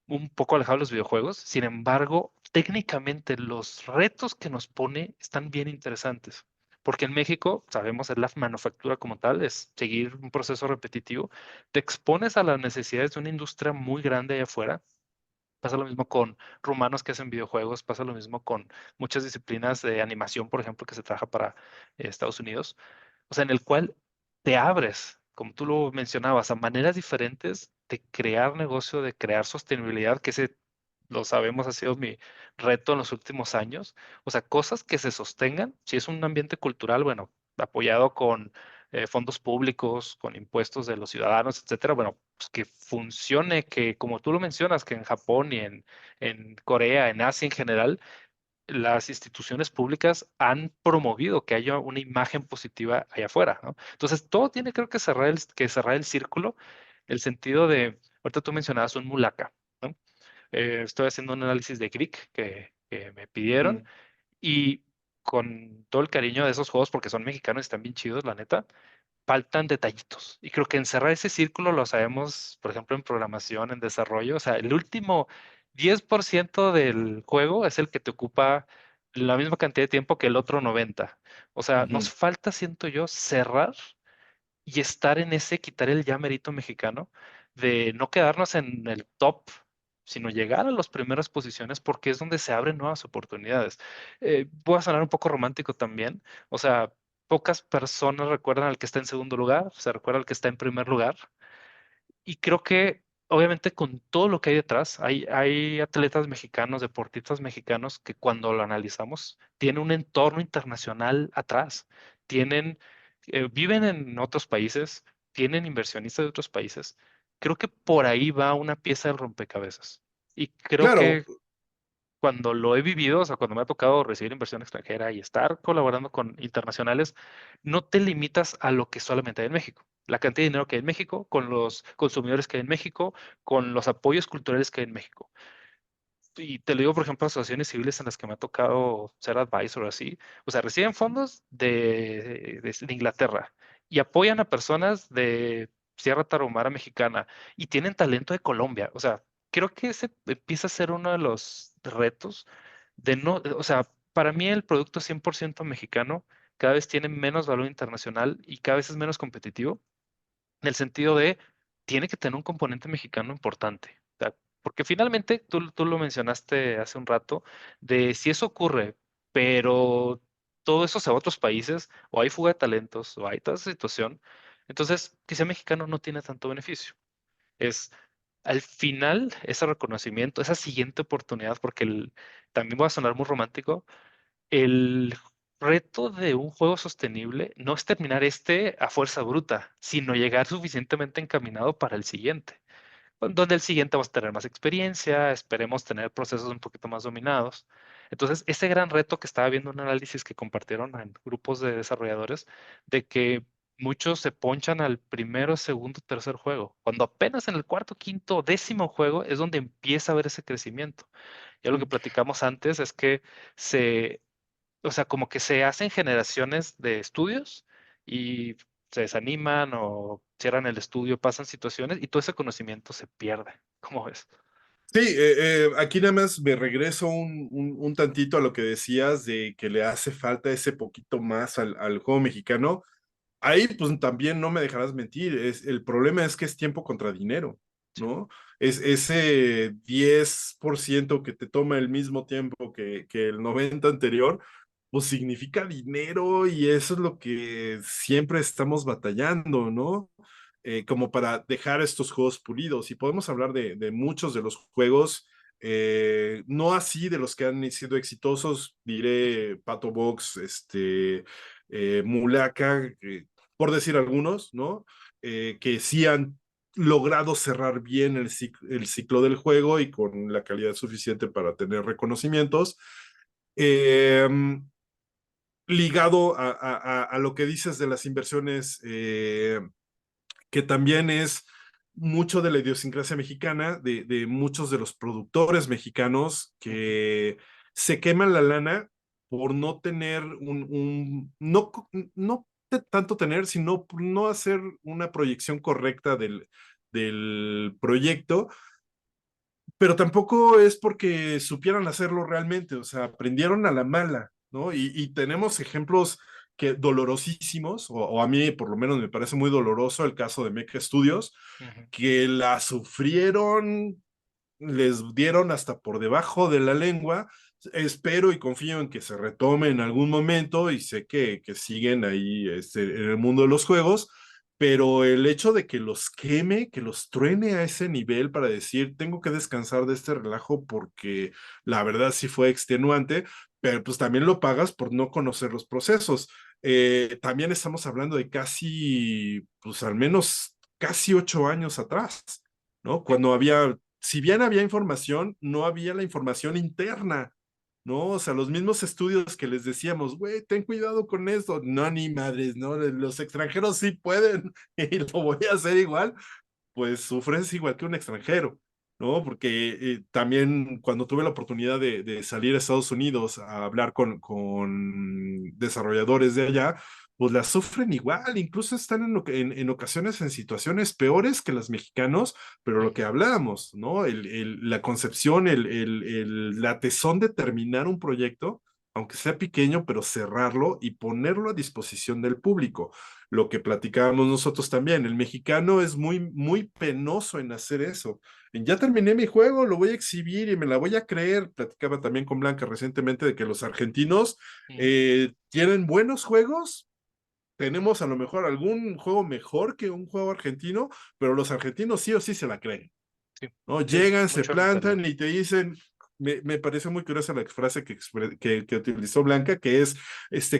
un poco alejados de los videojuegos. Sin embargo, técnicamente los retos que nos pone están bien interesantes. Porque en México, sabemos, es la manufactura como tal, es seguir un proceso repetitivo. Te expones a las necesidades de una industria muy grande allá afuera. Pasa lo mismo con rumanos que hacen videojuegos, pasa lo mismo con muchas disciplinas de animación, por ejemplo, que se trabaja para Estados Unidos. O sea, en el cual te abres, como tú lo mencionabas, a maneras diferentes de crear negocio, de crear sostenibilidad, que ese, lo sabemos, ha sido mi reto en los últimos años. O sea, cosas que se sostengan. Si es un ambiente cultural, bueno, apoyado con fondos públicos, con impuestos de los ciudadanos, etcétera, bueno, pues que funcione, que como tú lo mencionas, que en Japón y en Corea, en Asia en general, las instituciones públicas han promovido que haya una imagen positiva allá afuera, ¿no? Entonces, todo tiene, creo que cerrar el círculo, el sentido de, ahorita tú mencionabas un mulaka, ¿no? Estoy haciendo un análisis de Greek que me pidieron ujú. y con todo el cariño de esos juegos, porque son mexicanos y están bien chidos, la neta, faltan detallitos. Y creo que encerrar ese círculo lo sabemos, por ejemplo, en programación, en desarrollo. O sea, el último 10% del juego es el que te ocupa la misma cantidad de tiempo que el otro 90. O sea, nos Ujú. falta, siento yo, cerrar y estar en ese, quitar el ya mérito mexicano, de no quedarnos en el top, sino llegar a las primeras posiciones porque es donde se abren nuevas oportunidades. Voy a sonar un poco romántico también, o sea, pocas personas recuerdan al que está en segundo lugar, se recuerda al que está en primer lugar, y creo que obviamente con todo lo que hay detrás, hay atletas mexicanos, deportistas mexicanos que cuando lo analizamos tienen un entorno internacional atrás, tienen, viven en otros países, tienen inversionistas de otros países. Creo que por ahí va una pieza del rompecabezas. Y creo Claro, que cuando lo he vivido, o sea, cuando me ha tocado recibir inversión extranjera y estar colaborando con internacionales, no te limitas a lo que solamente hay en México. La cantidad de dinero que hay en México, con los consumidores que hay en México, con los apoyos culturales que hay en México. Y te lo digo, por ejemplo, asociaciones civiles en las que me ha tocado ser advisor así, o sea, reciben fondos de Inglaterra y apoyan a personas de Sierra Tarahumara mexicana y tienen talento de Colombia. O sea, creo que ese empieza a ser uno de los retos de no, o sea, para mí el producto 100% mexicano cada vez tiene menos valor internacional y cada vez es menos competitivo en el sentido de, tiene que tener un componente mexicano importante. O sea, porque finalmente, tú lo mencionaste hace un rato, de si eso ocurre, pero todo eso se va a otros países, o hay fuga de talentos, o hay toda esa situación, entonces que sea mexicano no tiene tanto beneficio. Es al final ese reconocimiento, esa siguiente oportunidad, porque también voy a sonar muy romántico, el reto de un juego sostenible no es terminar este a fuerza bruta, sino llegar suficientemente encaminado para el siguiente, donde el siguiente vamos a tener más experiencia, esperemos tener procesos un poquito más dominados. Entonces, ese gran reto que estaba viendo un análisis que compartieron en grupos de desarrolladores, de que muchos se ponchan al primero, segundo, tercer juego, cuando apenas en el cuarto, quinto, décimo juego es donde empieza a ver ese crecimiento. Ya lo que platicamos antes es que se, o sea, como que se hacen generaciones de estudios y se desaniman o cierran el estudio, pasan situaciones y todo ese conocimiento se pierde. ¿Cómo ves? Sí, aquí nada más me regreso un tantito a lo que decías de que le hace falta ese poquito más al juego mexicano. Ahí pues también no me dejarás mentir, el problema es que es tiempo contra dinero, Sí. ¿no? Es ese 10% que te toma el mismo tiempo que el 90 anterior, pues significa dinero y eso es lo que siempre estamos batallando, ¿no? Como para dejar estos juegos pulidos. Y podemos hablar de muchos de los juegos, no así de los que han sido exitosos, diré Pato Box, Mulaka, por decir algunos, ¿no? Que sí han logrado cerrar bien el ciclo del juego y con la calidad suficiente para tener reconocimientos. Eh, Ligado a lo que dices de las inversiones, que también es mucho de la idiosincrasia mexicana, de muchos de los productores mexicanos Ujú. que se queman la lana por no tener no, no tanto tener, sino no hacer una proyección correcta del proyecto, pero tampoco es porque supieran hacerlo realmente, o sea, aprendieron a la mala, ¿no? Y tenemos ejemplos dolorosísimos, o a mí por lo menos me parece muy doloroso el caso de Mecha Studios, Ujú. que la sufrieron, les dieron hasta por debajo de la lengua. Espero y confío en que se retome en algún momento y sé que siguen ahí en el mundo de los juegos, pero el hecho de que los queme, que los truene a ese nivel para decir, tengo que descansar de este relajo porque la verdad sí fue extenuante, pero pues también lo pagas por no conocer los procesos. También estamos hablando de casi, pues al menos casi 8 años atrás, ¿no? Sí. Cuando había, si bien había información, no había la información interna, ¿no? O sea, los mismos estudios que les decíamos, güey, ten cuidado con esto, no, ni madres, ¿no? Los extranjeros sí pueden y lo voy a hacer igual, pues sufres igual que un extranjero, ¿no? Porque también cuando tuve la oportunidad de salir a Estados Unidos a hablar con desarrolladores de allá, pues las sufren igual, incluso están en ocasiones en situaciones peores que los mexicanos, pero lo que Ujú. hablábamos, ¿no? La concepción, la tesón de terminar un proyecto, aunque sea pequeño, pero cerrarlo y ponerlo a disposición del público, lo que platicábamos nosotros también. El mexicano es muy, muy penoso en hacer eso. Ya terminé mi juego, lo voy a exhibir y me la voy a creer. Platicaba también con Blanca recientemente de que los argentinos Ujú. tienen buenos juegos. Tenemos a lo mejor algún juego mejor que un juego argentino, pero los argentinos sí o sí se la creen, Sí, ¿no? sí, Llegan, se mucho mentalidad. plantan y te dicen, me parece muy curiosa la frase que utilizó Blanca, que es,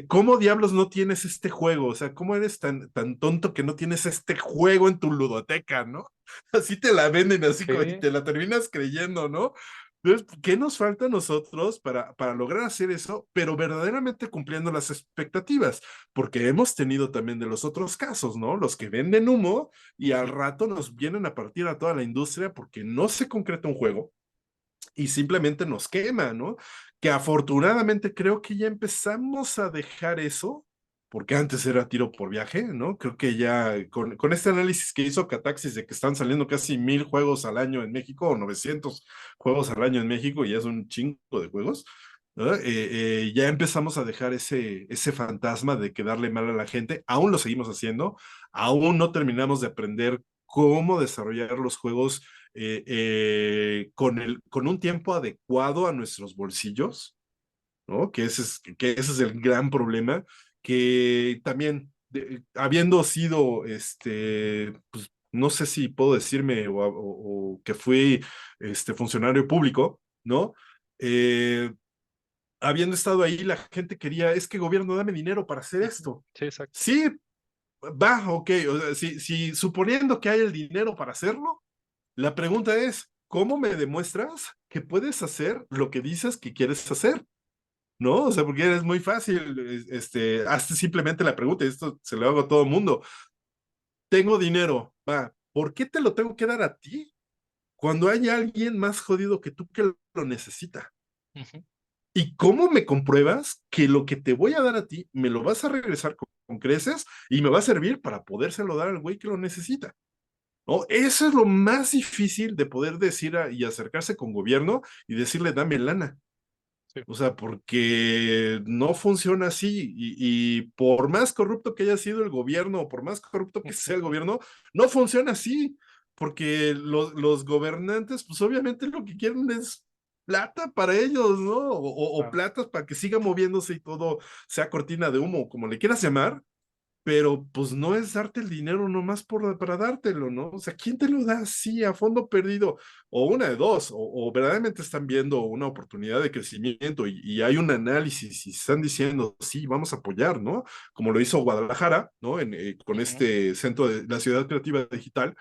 ¿cómo diablos no tienes este juego? O sea, ¿cómo eres tan tonto que no tienes este juego en tu ludoteca, ¿no? Así te la venden, así como, y Sí, te la terminas creyendo, ¿no? Entonces, ¿qué nos falta a nosotros para lograr hacer eso, pero verdaderamente cumpliendo las expectativas? Porque hemos tenido también de los otros casos, ¿no? Los que venden humo y al ujú, rato nos vienen a partir a toda la industria porque no se concreta un juego y simplemente nos quema, ¿no? Que afortunadamente creo que ya empezamos a dejar eso, porque antes era tiro por viaje, ¿no? Creo que ya con este análisis que hizo Cataxis de que están saliendo casi 1000 juegos al año en México o 900 juegos al año en México y ya es un chingo de juegos. ¿No? Ya empezamos a dejar ese fantasma de quedarle mal a la gente, aún lo seguimos haciendo, aún no terminamos de aprender cómo desarrollar los juegos con un tiempo adecuado a nuestros bolsillos, ¿no? Que ese es el gran problema, que también, habiendo sido, pues, no sé si puedo decirme o que fui funcionario público, ¿no? Eh, Habiendo estado ahí, la gente quería, es que gobierno, dame dinero para hacer ujú. esto. Sí, exacto. Sí, va, ok, o sea, si suponiendo que hay el dinero para hacerlo, la pregunta es, ¿cómo me demuestras que puedes hacer lo que dices que quieres hacer? ¿No? O sea, porque es muy fácil, hazte simplemente la pregunta, y esto se lo hago a todo el mundo. Tengo dinero, va, ¿por qué te lo tengo que dar a ti? cuando hay alguien más jodido que tú que lo necesita. Ujú. ¿Y cómo me compruebas que lo que te voy a dar a ti me lo vas a regresar con creces y me va a servir para podérselo dar al güey que lo necesita? ¿No? Eso es lo más difícil de poder decir y acercarse con gobierno y decirle, dame lana. Sí. O sea, porque no funciona así y por más corrupto que haya sido el gobierno o por más corrupto que sea el gobierno, no funciona así, porque los gobernantes, pues obviamente lo que quieren es plata para ellos, ¿no? O Claro. platas para que siga moviéndose y todo sea cortina de humo, como le quieras llamar, pero pues no es darte el dinero nomás para dártelo, ¿no? O sea, ¿quién te lo da así a fondo perdido? O una de dos, o verdaderamente están viendo una oportunidad de crecimiento y hay un análisis y están diciendo, sí, vamos a apoyar, ¿no? Como lo hizo Guadalajara, ¿no? Con Ujú. este centro de la ciudad creativa digital,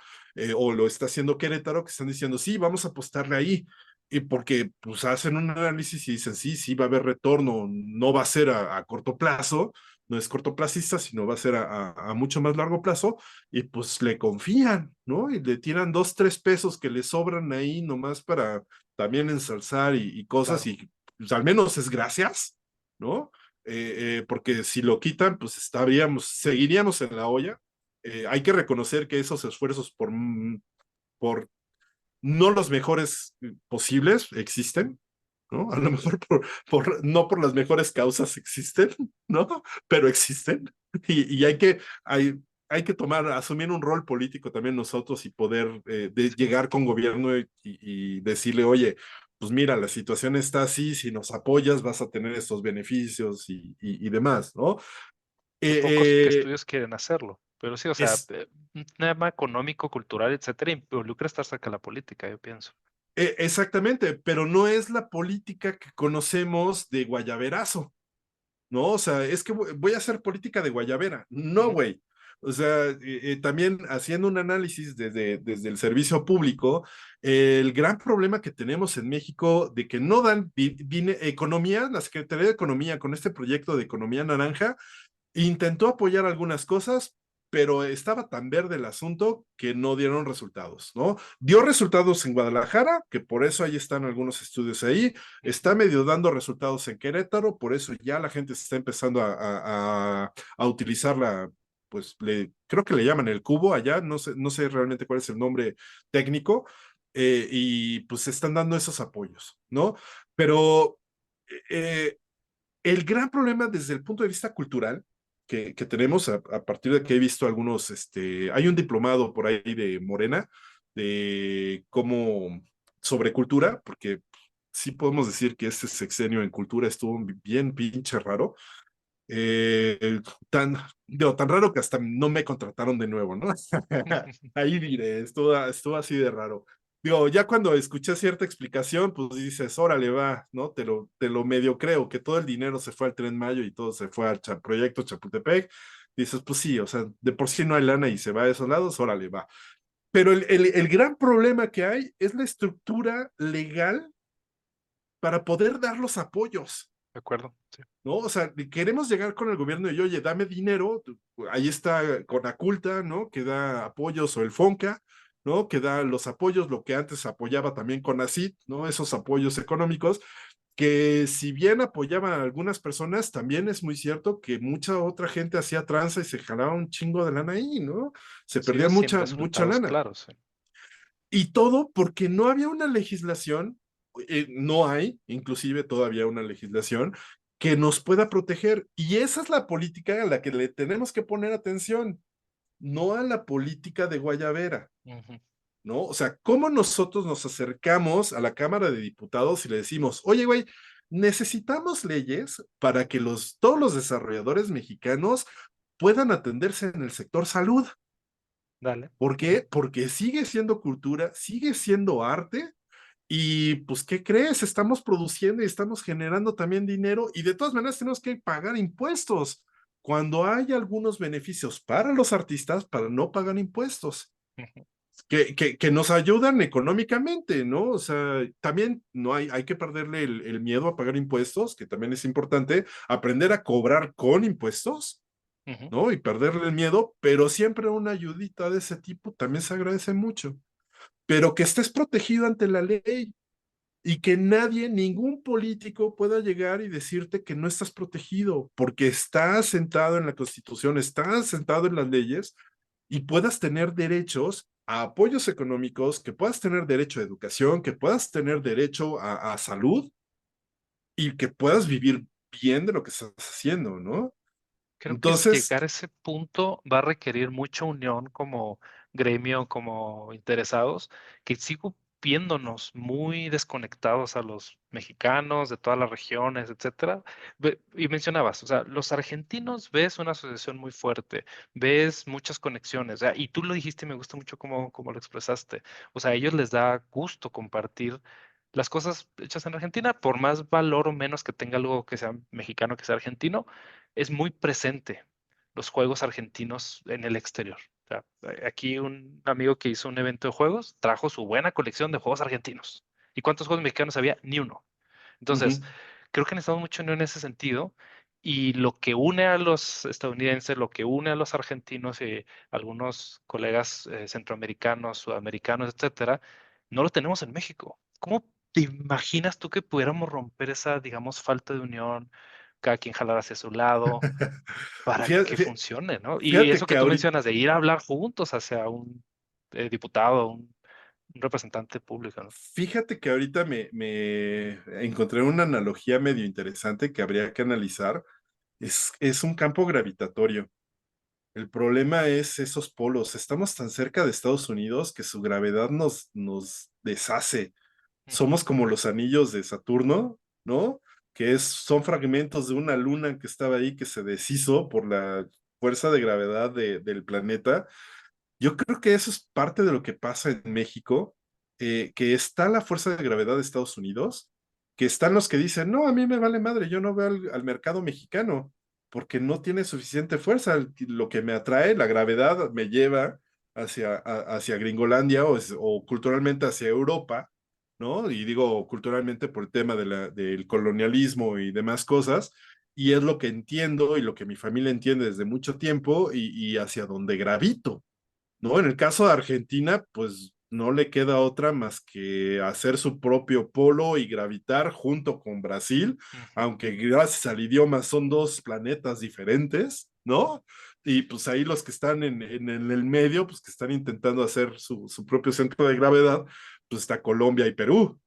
o lo está haciendo Querétaro, que están diciendo, sí, vamos a apostarle ahí. Y porque pues hacen un análisis y dicen, sí, sí, va a haber retorno, no va a ser a corto plazo, no es cortoplacista, sino va a ser a mucho más largo plazo, y pues le confían, ¿no? Y le tiran 2, 3 pesos que le sobran ahí nomás para también ensalzar y cosas, Claro. y pues al menos es gracias, ¿no? Porque si lo quitan, pues seguiríamos en la olla. Hay que reconocer que esos esfuerzos por no los mejores posibles existen, ¿no? A lo mejor no por las mejores causas existen, ¿no? Pero existen. Y hay que asumir un rol político también nosotros y poder Sí. llegar con gobierno y decirle, oye, pues mira, la situación está así, si nos apoyas vas a tener estos beneficios y demás, ¿no? Los pocos que Eh, estudios quieren hacerlo. Pero sí, o sea, es un tema económico, cultural, etcétera, involucra estar cerca de la política, yo pienso. exactamente, pero no es la política que conocemos de guayaberazo. No, o sea, es que voy a hacer política de guayabera. No, Ujú. güey. O sea, también haciendo un análisis desde el servicio público, el gran problema que tenemos en México de que no dan economía, la Secretaría de Economía con este proyecto de economía naranja, intentó apoyar algunas cosas, pero estaba tan verde el asunto que no dieron resultados, ¿no? Dio resultados en Guadalajara, que por eso ahí están algunos estudios ahí, Ujú. está medio dando resultados en Querétaro, por eso ya la gente se está empezando a utilizarla, pues creo que le llaman el cubo allá, no sé realmente cuál es el nombre técnico, y pues se están dando esos apoyos, ¿no? Pero eh, el gran problema desde el punto de vista cultural que tenemos a partir de que he visto algunos, hay un diplomado por ahí de Morena, de cómo, sobre cultura, porque sí podemos decir que este sexenio en cultura estuvo bien pinche raro, eh, tan, tan raro que hasta no me contrataron de nuevo, ¿no? Ahí diré, estuvo así de raro. Digo, ya cuando escuché cierta explicación, pues dices, órale, va, ¿no? Te lo medio creo, que todo el dinero se fue al Tren Mayo y todo se fue al proyecto Chapultepec. Dices, pues sí, o sea, de por sí no hay lana y se va a esos lados, órale, va. Pero el gran problema que hay es la estructura legal para poder dar los apoyos. De acuerdo, sí. ¿No? O sea, queremos llegar con el gobierno y, oye, dame dinero, ahí está Conaculta, ¿no? Que da apoyos, o el FONCA, ¿no? Que da los apoyos, lo que antes apoyaba también CONACYT, ¿no? Esos apoyos económicos, que si bien apoyaban a algunas personas, también es muy cierto que mucha otra gente hacía tranza y se jalaba un chingo de lana ahí, ¿no? Se perdía Sigue sin mucha resultados lana. claros, sí. Y todo porque no había una legislación, no hay inclusive todavía una legislación que nos pueda proteger. Y esa es la política a la que le tenemos que poner atención, no a la política de guayabera, Ujú. ¿no? O sea, ¿cómo nosotros nos acercamos a la Cámara de Diputados y le decimos, oye, güey, necesitamos leyes para que todos los desarrolladores mexicanos puedan atenderse en el sector salud? Dale. ¿Por Ujú. qué? Porque sigue siendo cultura, sigue siendo arte. Y pues, ¿qué crees? Estamos produciendo y estamos generando también dinero y de todas maneras tenemos que pagar impuestos. Cuando hay algunos beneficios para los artistas, para no pagar impuestos, Ujú. que nos ayudan económicamente, ¿no? O sea, también no hay que perderle el miedo a pagar impuestos, que también es importante, aprender a cobrar con impuestos, Ujú. ¿no? Y perderle el miedo, pero siempre una ayudita de ese tipo también se agradece mucho. pero que estés protegido ante la ley y que nadie, ningún político pueda llegar y decirte que no estás protegido, porque estás sentado en la Constitución, estás sentado en las leyes y puedas tener derechos a apoyos económicos, que puedas tener derecho a educación, que puedas tener derecho a salud y que puedas vivir bien de lo que estás haciendo, ¿no? Creo que Entonces, llegar a ese punto va a requerir mucha unión como gremio, como interesados, que sigo viéndonos muy desconectados a los mexicanos de todas las regiones, etcétera. Y mencionabas, o sea, los argentinos ves una asociación muy fuerte, ves muchas conexiones, o sea, y tú lo dijiste y me gusta mucho cómo lo expresaste. O sea, a ellos les da gusto compartir las cosas hechas en Argentina, por más valor o menos que tenga algo que sea mexicano, que sea argentino, es muy presente los juegos argentinos en el exterior. O sea, aquí un amigo que hizo un evento de juegos trajo su buena colección de juegos argentinos. ¿Y cuántos juegos mexicanos había? Ni uno. Entonces, ujú, creo que necesitamos mucho unión en ese sentido. Y lo que une a los estadounidenses, lo que une a los argentinos y algunos colegas centroamericanos, sudamericanos, etcétera, no lo tenemos en México. ¿Cómo te imaginas tú que pudiéramos romper esa, digamos, falta de unión, cada quien jalar hacia su lado, para que fíjate, funcione, ¿no? Y fíjate eso que que tú ahorita, mencionas de ir a hablar juntos hacia un diputado, un representante público, ¿no? fíjate que ahorita me encontré una analogía medio interesante que habría que analizar. Es un campo gravitatorio. El problema es esos polos. Estamos tan cerca de Estados Unidos que su gravedad nos deshace. Ujú, Somos como los anillos de Saturno, ¿no? Son fragmentos de una luna que estaba ahí que se deshizo por la fuerza de gravedad del planeta. Yo creo que eso es parte de lo que pasa en México, que está la fuerza de gravedad de Estados Unidos, que están los que dicen, no, a mí me vale madre, yo no veo al mercado mexicano, porque no tiene suficiente fuerza. Lo que me atrae, la gravedad, me lleva hacia Gringolandia o culturalmente hacia Europa, ¿no? Y digo culturalmente por el tema del colonialismo y demás cosas, y es lo que entiendo y lo que mi familia entiende desde mucho tiempo y hacia donde gravito. ¿No? En el caso de Argentina, pues no le queda otra más que hacer su propio polo y gravitar junto con Brasil, ujú. aunque gracias al idioma son dos planetas diferentes, ¿no? Y pues ahí los que están en el medio, pues que están intentando hacer su propio centro de gravedad, pues está Colombia y Perú,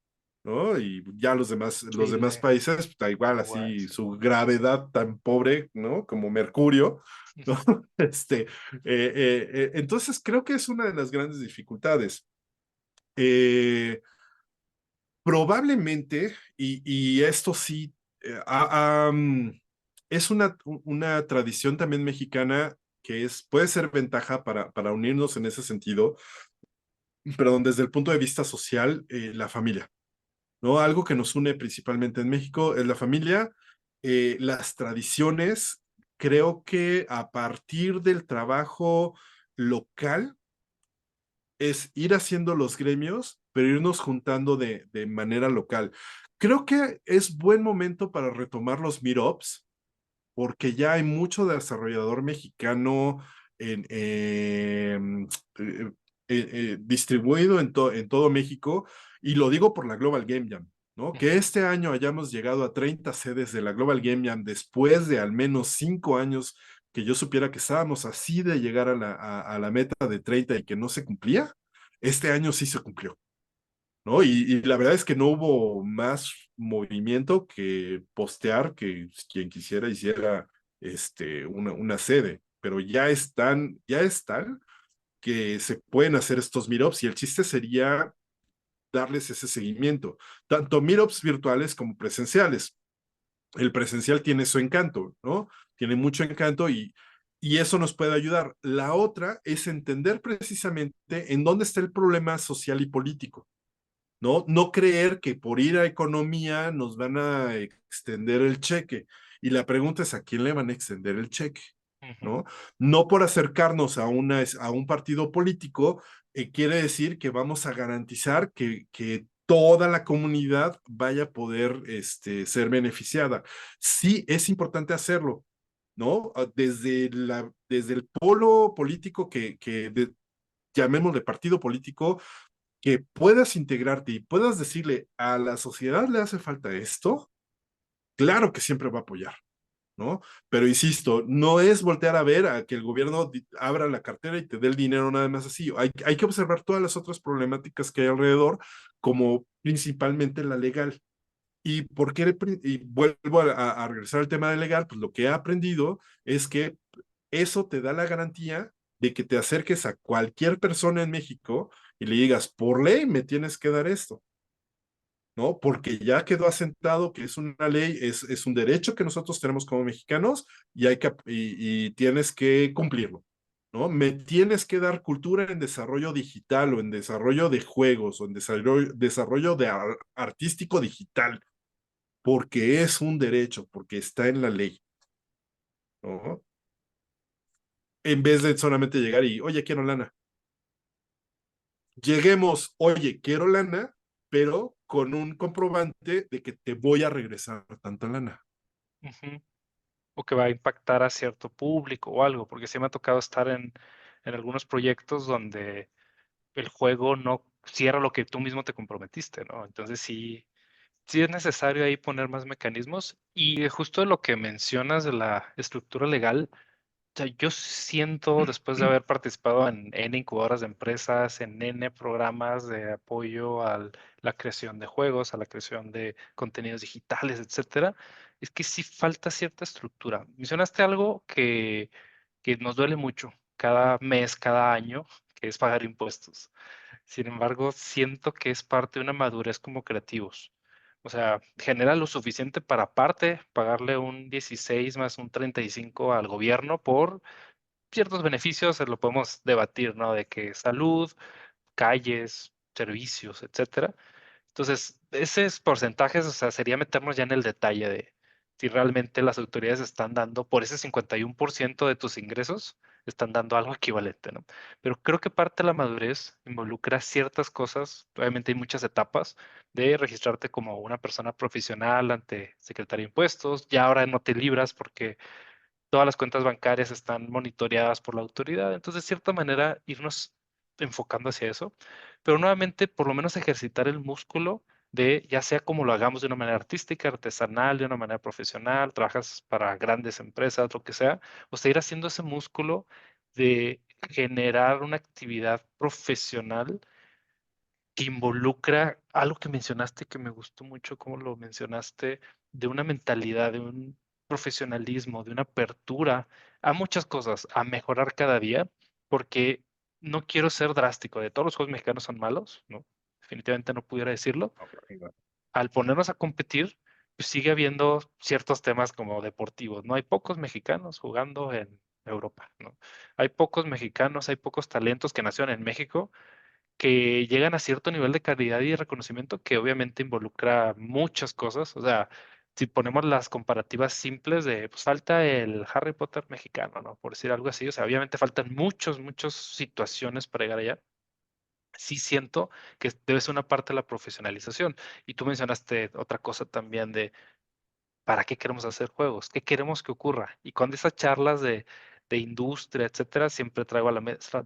¿no? Y ya los demás Chile, países, pues, da igual, Uruguay, así sí. su gravedad tan pobre, ¿no? Como Mercurio, ¿no? Este, entonces creo que es una de las grandes dificultades. Eh, Probablemente, y esto sí, es una tradición también mexicana que puede ser ventaja para unirnos en ese sentido, pero desde el punto de vista social, la familia. ¿No? Algo que nos une principalmente en México es la familia, las tradiciones. Creo que a partir del trabajo local es ir haciendo los gremios, pero irnos juntando de manera local. Creo que es buen momento para retomar los meetups, porque ya hay mucho desarrollador mexicano en, distribuido en todo México, y lo digo por la Global Game Jam, ¿no? Que Ujú. este año hayamos llegado a 30 sedes de la Global Game Jam después de al menos 5 años que yo supiera que estábamos así de llegar a la meta de 30 y que no se cumplía, este año sí se cumplió. ¿No? Y la verdad es que no hubo más movimiento que postear que quien quisiera hiciera una sede, pero ya están que se pueden hacer estos meetups y el chiste sería darles ese seguimiento, tanto meetups virtuales como presenciales. El presencial tiene su encanto, ¿no? Tiene mucho encanto y eso nos puede ayudar. La otra es entender precisamente en dónde está el problema social y político. ¿No? No creer que por ir a economía nos van a extender el cheque. Y la pregunta es, ¿a quién le van a extender el cheque? Ujú. ¿No? No por acercarnos a un partido político, quiere decir que vamos a garantizar que toda la comunidad vaya a poder ser beneficiada. Sí, es importante hacerlo, ¿no? Desde el polo político llamémosle partido político, que puedas integrarte y puedas decirle a la sociedad le hace falta esto, claro que siempre va a apoyar, ¿no? Pero insisto, no es voltear a ver a que el gobierno abra la cartera y te dé el dinero nada más así. Hay que observar todas las otras problemáticas que hay alrededor, como principalmente la legal. ¿Y por qué? Y vuelvo a regresar al tema de legal, pues lo que he aprendido es que eso te da la garantía de que te acerques a cualquier persona en México y le digas, por ley me tienes que dar esto, ¿no? Porque ya quedó asentado que es una ley, es un derecho que nosotros tenemos como mexicanos y, y tienes que cumplirlo, ¿no? Me tienes que dar cultura en desarrollo digital o en desarrollo de juegos o en desarrollo de artístico digital, porque es un derecho, porque está en la ley, ¿no? En vez de solamente llegar y, oye, quiero lana. Lleguemos, oye, quiero lana, pero con un comprobante de que te voy a regresar tanta lana. Ujú. O que va a impactar a cierto público o algo, porque sí me ha tocado estar en algunos proyectos donde el juego no cierra lo que tú mismo te comprometiste, ¿no? Entonces sí es necesario ahí poner más mecanismos. Y justo lo que mencionas de la estructura legal, o sea, yo siento, después de haber participado en N incubadoras de empresas, en N programas de apoyo a la creación de juegos, a la creación de contenidos digitales, etcétera, es que sí falta cierta estructura. Mencionaste algo que nos duele mucho cada mes, cada año, que es pagar impuestos. Sin embargo, siento que es parte de una madurez como creativos. O sea, genera lo suficiente para aparte pagarle un 16 más un 35 al gobierno por ciertos beneficios, lo podemos debatir, ¿no? De que salud, calles, servicios, etcétera. Entonces, esos porcentajes, o sea, sería meternos ya en el detalle de si realmente las autoridades están dando por ese 51% de tus ingresos, están dando algo equivalente, ¿no? Pero creo que parte de la madurez involucra ciertas cosas, obviamente hay muchas etapas de registrarte como una persona profesional ante Secretaría de Impuestos, ya ahora no te libras porque todas las cuentas bancarias están monitoreadas por la autoridad, entonces de cierta manera irnos enfocando hacia eso, pero nuevamente por lo menos ejercitar el músculo de ya sea como lo hagamos de una manera artística, artesanal, de una manera profesional, trabajas para grandes empresas, lo que sea, o sea, ir haciendo ese músculo de generar una actividad profesional que involucra algo que mencionaste que me gustó mucho, como lo mencionaste, de una mentalidad, de un profesionalismo, de una apertura a muchas cosas, a mejorar cada día, porque no quiero ser drástico, de todos los juegos mexicanos son malos, ¿no? Definitivamente no pudiera decirlo. Al ponernos a competir, pues sigue habiendo ciertos temas como deportivos, ¿no? Hay pocos mexicanos jugando en Europa, ¿no? Hay pocos mexicanos, hay pocos talentos que nacieron en México que llegan a cierto nivel de calidad y de reconocimiento que obviamente involucra muchas cosas. O sea, si ponemos las comparativas simples de, pues falta el Harry Potter mexicano, ¿no? Por decir algo así. O sea, obviamente faltan muchas situaciones para llegar allá. Sí siento que debe ser una parte de la profesionalización. Y tú mencionaste otra cosa también de, ¿para qué queremos hacer juegos? ¿Qué queremos que ocurra? Y con esas charlas de industria, etcétera, siempre traigo a la mesa,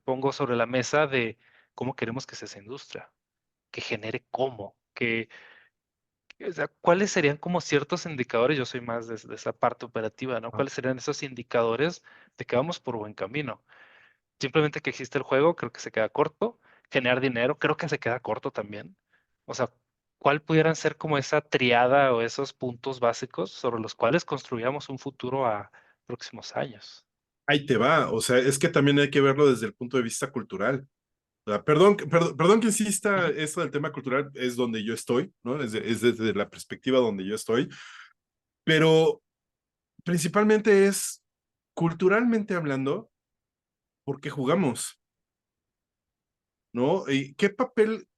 pongo sobre la mesa de cómo queremos que sea esa industria, que genere cómo, o sea, cuáles serían como ciertos indicadores, yo soy más de esa parte operativa, ¿no? ¿Cuáles serían esos indicadores de que vamos por buen camino? Simplemente que existe el juego, creo que se queda corto. Generar dinero, creo que se queda corto también. O sea, ¿cuál pudieran ser como esa triada o esos puntos básicos sobre los cuales construyamos un futuro a próximos años? Ahí te va, o sea, es que también hay que verlo desde el punto de vista cultural. O sea, perdón que insista, Ujú, esto del tema cultural es donde yo estoy, ¿no? Es desde la perspectiva donde yo estoy, pero principalmente es culturalmente hablando, ¿por qué jugamos? ¿No? ¿Y qué papel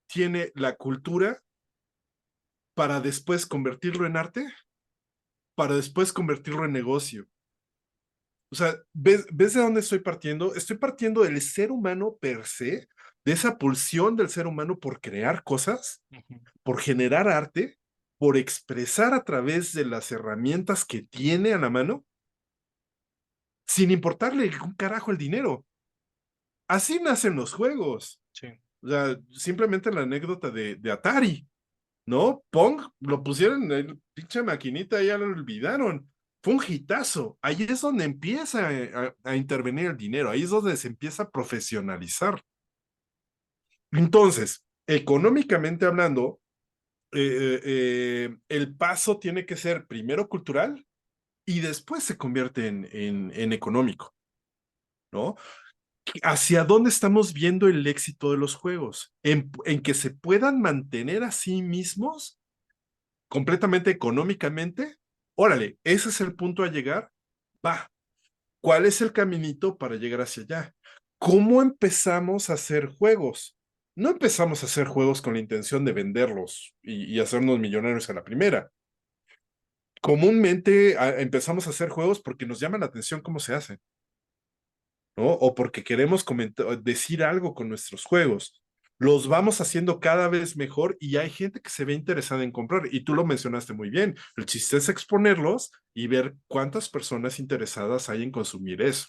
tiene la cultura para después convertirlo en arte, para después convertirlo en negocio? O sea, ¿ves de dónde estoy partiendo? Estoy partiendo del ser humano per se, de esa pulsión del ser humano por crear cosas, ujú. por generar arte, por expresar a través de las herramientas que tiene a la mano, sin importarle un carajo el dinero. Así nacen los juegos. Sí. O sea, simplemente la anécdota de Atari, ¿no? Pong lo pusieron en el pinche maquinita y ya lo olvidaron. Fue un hitazo. Ahí es donde empieza a intervenir el dinero. Ahí es donde se empieza a profesionalizar. Entonces, económicamente hablando, el paso tiene que ser primero cultural y después se convierte en económico, ¿no? ¿Hacia dónde estamos viendo el éxito de los juegos? En que se puedan mantener a sí mismos completamente económicamente. Órale, ese es el punto a llegar. Va, ¿cuál es el caminito para llegar hacia allá? ¿Cómo empezamos a hacer juegos? No empezamos a hacer juegos con la intención de venderlos y hacernos millonarios a la primera. Comúnmente empezamos a hacer juegos porque nos llama la atención cómo se hacen, ¿no? O porque queremos decir algo con nuestros juegos. Los vamos haciendo cada vez mejor y hay gente que se ve interesada en comprar. Y tú lo mencionaste muy bien. El chiste es exponerlos y ver cuántas personas interesadas hay en consumir eso,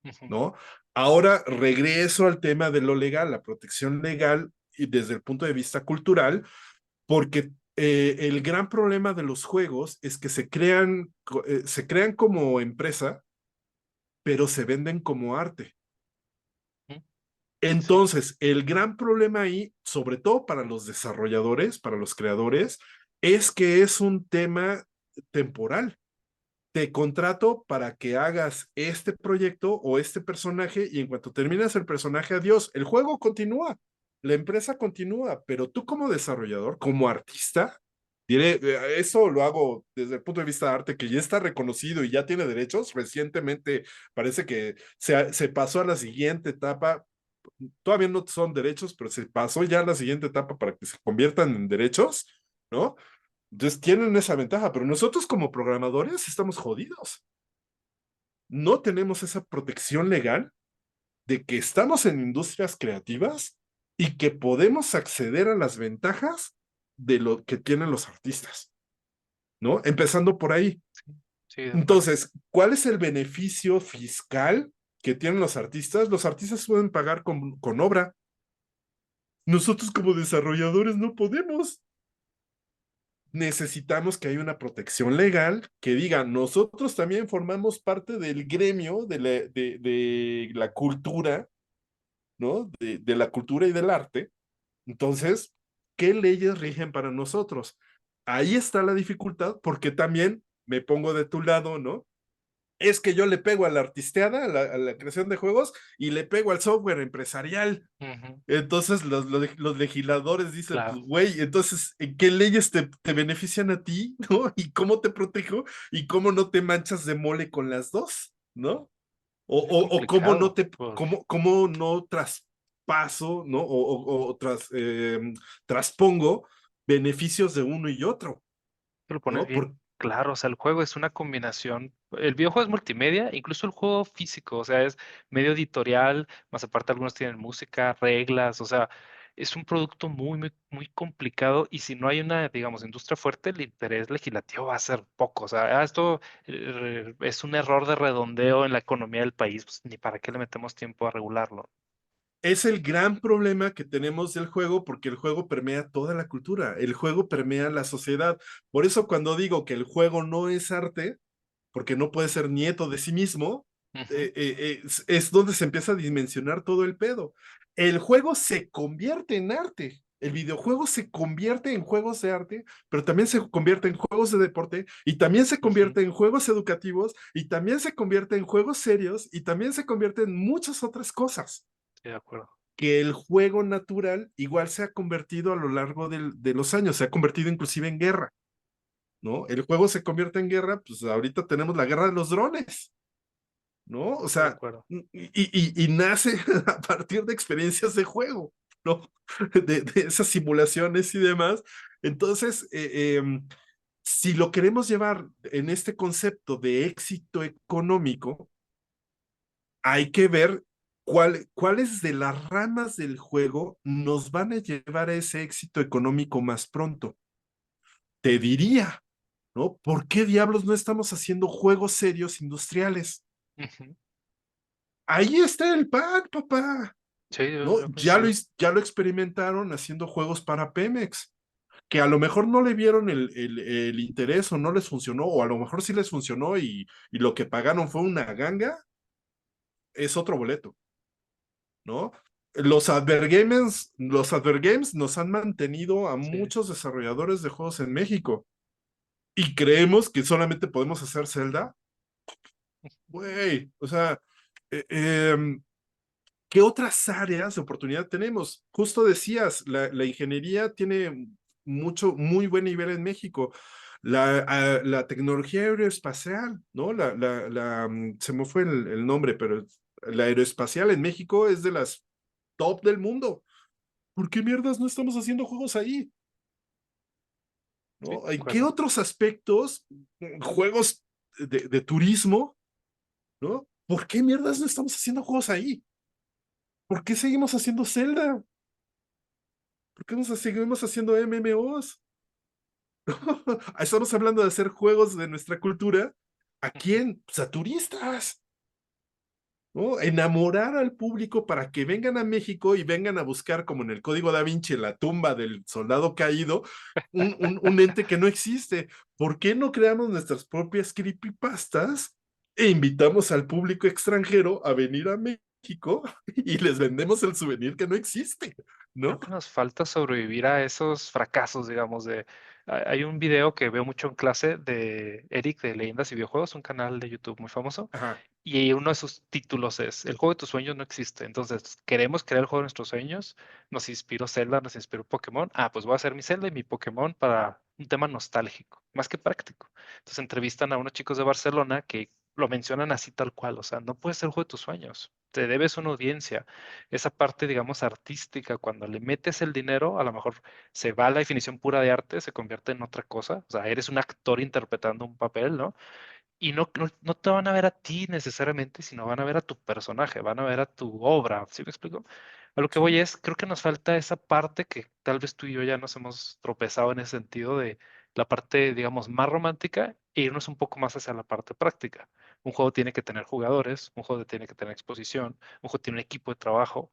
Ujú, ¿no? Ahora regreso al tema de lo legal, la protección legal y desde el punto de vista cultural, porque el gran problema de los juegos es que se crean como empresa, pero se venden como arte. ujú. Sí, Entonces, el gran problema ahí, sobre todo para los desarrolladores, para los creadores, es que es un tema temporal. Te contrato para que hagas este proyecto o este personaje y en cuanto terminas el personaje, adiós. El juego continúa, la empresa continúa, pero tú como desarrollador, como artista, diré, eso lo hago desde el punto de vista de arte que ya está reconocido y ya tiene derechos. Recientemente parece que se pasó a la siguiente etapa. Todavía no son derechos, pero se pasó ya a la siguiente etapa para que se conviertan en derechos, ¿no? Entonces tienen esa ventaja, pero nosotros como programadores estamos jodidos. No tenemos esa protección legal de que estamos en industrias creativas y que podemos acceder a las ventajas de lo que tienen los artistas, ¿no? Empezando por ahí. sí, de acuerdo. Entonces, ¿cuál es el beneficio fiscal que tienen los artistas? Los artistas pueden pagar con obra. Nosotros como desarrolladores no podemos. Necesitamos que haya una protección legal que diga, nosotros también formamos parte del gremio de la cultura, ¿no? De la cultura y del arte. Entonces, ¿qué leyes rigen para nosotros? Ahí está la dificultad porque también me pongo de tu lado, ¿no? Es que yo le pego a la artisteada, a la creación de juegos y le pego al software empresarial. Ujú, Entonces los legisladores dicen, pues claro, güey, entonces, ¿en qué leyes te benefician a ti, ¿no? ¿Y cómo te protejo? ¿Y cómo no te manchas de mole con las dos, ¿no? es O cómo no complicado. cómo no traspaso, ¿no? Traspongo beneficios de uno y otro, Lo pones ¿no? bien claro, o sea, el juego es una combinación. El videojuego es multimedia, incluso el juego físico, o sea, es medio editorial, más aparte algunos tienen música, reglas, o sea, es un producto muy, muy, muy complicado y si no hay una, digamos, industria fuerte, el interés legislativo va a ser poco. O sea, esto es un error de redondeo en la economía del país, pues ni para qué le metemos tiempo a regularlo. Es el gran problema que tenemos del juego porque el juego permea toda la cultura, el juego permea la sociedad. Por eso cuando digo que el juego no es arte, porque no puede ser nieto de sí mismo, Ujú, es donde se empieza a dimensionar todo el pedo. El juego se convierte en arte. El videojuego se convierte en juegos de arte, pero también se convierte en juegos de deporte y también se ujú, convierte en juegos educativos y también se convierte en juegos serios y también se convierte en muchas otras cosas estoy de acuerdo. que el juego natural igual se ha convertido a lo largo de los años, se ha convertido inclusive en guerra, ¿no? El juego se convierte en guerra, pues ahorita tenemos la guerra de los drones, ¿no? O Estoy de sea, acuerdo. y nace a partir de experiencias de juego, ¿no? De esas simulaciones y demás. Entonces, si lo queremos llevar en este concepto de éxito económico, hay que ver cuáles de las ramas del juego nos van a llevar a ese éxito económico más pronto. Te diría, ¿no? ¿Por qué diablos no estamos haciendo juegos serios industriales? Ujú. Ahí está el pan, papá. Sí, ¿no? yo coincido. Ya lo experimentaron haciendo juegos para Pemex, que a lo mejor no le vieron el interés o no les funcionó, o a lo mejor sí les funcionó y lo que pagaron fue una ganga, es otro boleto, ¿no? Los Advergames nos han mantenido a Sí. muchos desarrolladores de juegos en México y creemos que solamente podemos hacer Zelda. Güey, o sea, eh, eh, ¿qué otras áreas de oportunidad tenemos? Justo decías, la ingeniería tiene muy buen nivel en México. La tecnología aeroespacial, ¿no? Se me fue el nombre, pero la aeroespacial en México es de las top del mundo. ¿Por qué mierdas no estamos haciendo juegos ahí? Sí, ¿No? de ¿En qué acuerdo. otros aspectos, juegos de turismo, ¿no? ¿Por qué mierdas no estamos haciendo juegos ahí? ¿Por qué seguimos haciendo Zelda? ¿Por qué seguimos haciendo MMOs? Estamos hablando de hacer juegos de nuestra cultura. ¿A quién? Pues a turistas, ¿no? Enamorar al público para que vengan a México y vengan a buscar, como en el Código Da Vinci, en la tumba del soldado caído, un ente que no existe. ¿Por qué no creamos nuestras propias creepypastas e invitamos al público extranjero a venir a México y les vendemos el souvenir que no existe, Creo ¿no? que nos falta sobrevivir a esos fracasos, digamos, de... Hay un video que veo mucho en clase de Eric de Leyendas y Videojuegos, un canal de YouTube muy famoso, Ajá. y uno de sus títulos es El juego de tus sueños no existe. Entonces, queremos crear el juego de nuestros sueños. Nos inspiró Zelda, nos inspiró Pokémon. Ah, pues voy a hacer mi Zelda y mi Pokémon para un tema nostálgico, más que práctico. Entonces, entrevistan a unos chicos de Barcelona que lo mencionan así tal cual. O sea, no puede ser el juego de tus sueños. Te debes una audiencia. Esa parte, digamos, artística, cuando le metes el dinero, a lo mejor se va a la definición pura de arte, se convierte en otra cosa. O sea, eres un actor interpretando un papel, ¿no? Y no te van a ver a ti necesariamente, sino van a ver a tu personaje, van a ver a tu obra. ¿Sí me explico? A lo que voy Sí, es, creo que nos falta esa parte que tal vez tú y yo ya nos hemos tropezado en ese sentido de la parte, digamos, más romántica e irnos un poco más hacia la parte práctica. Un juego tiene que tener jugadores, un juego tiene que tener exposición, un juego tiene un equipo de trabajo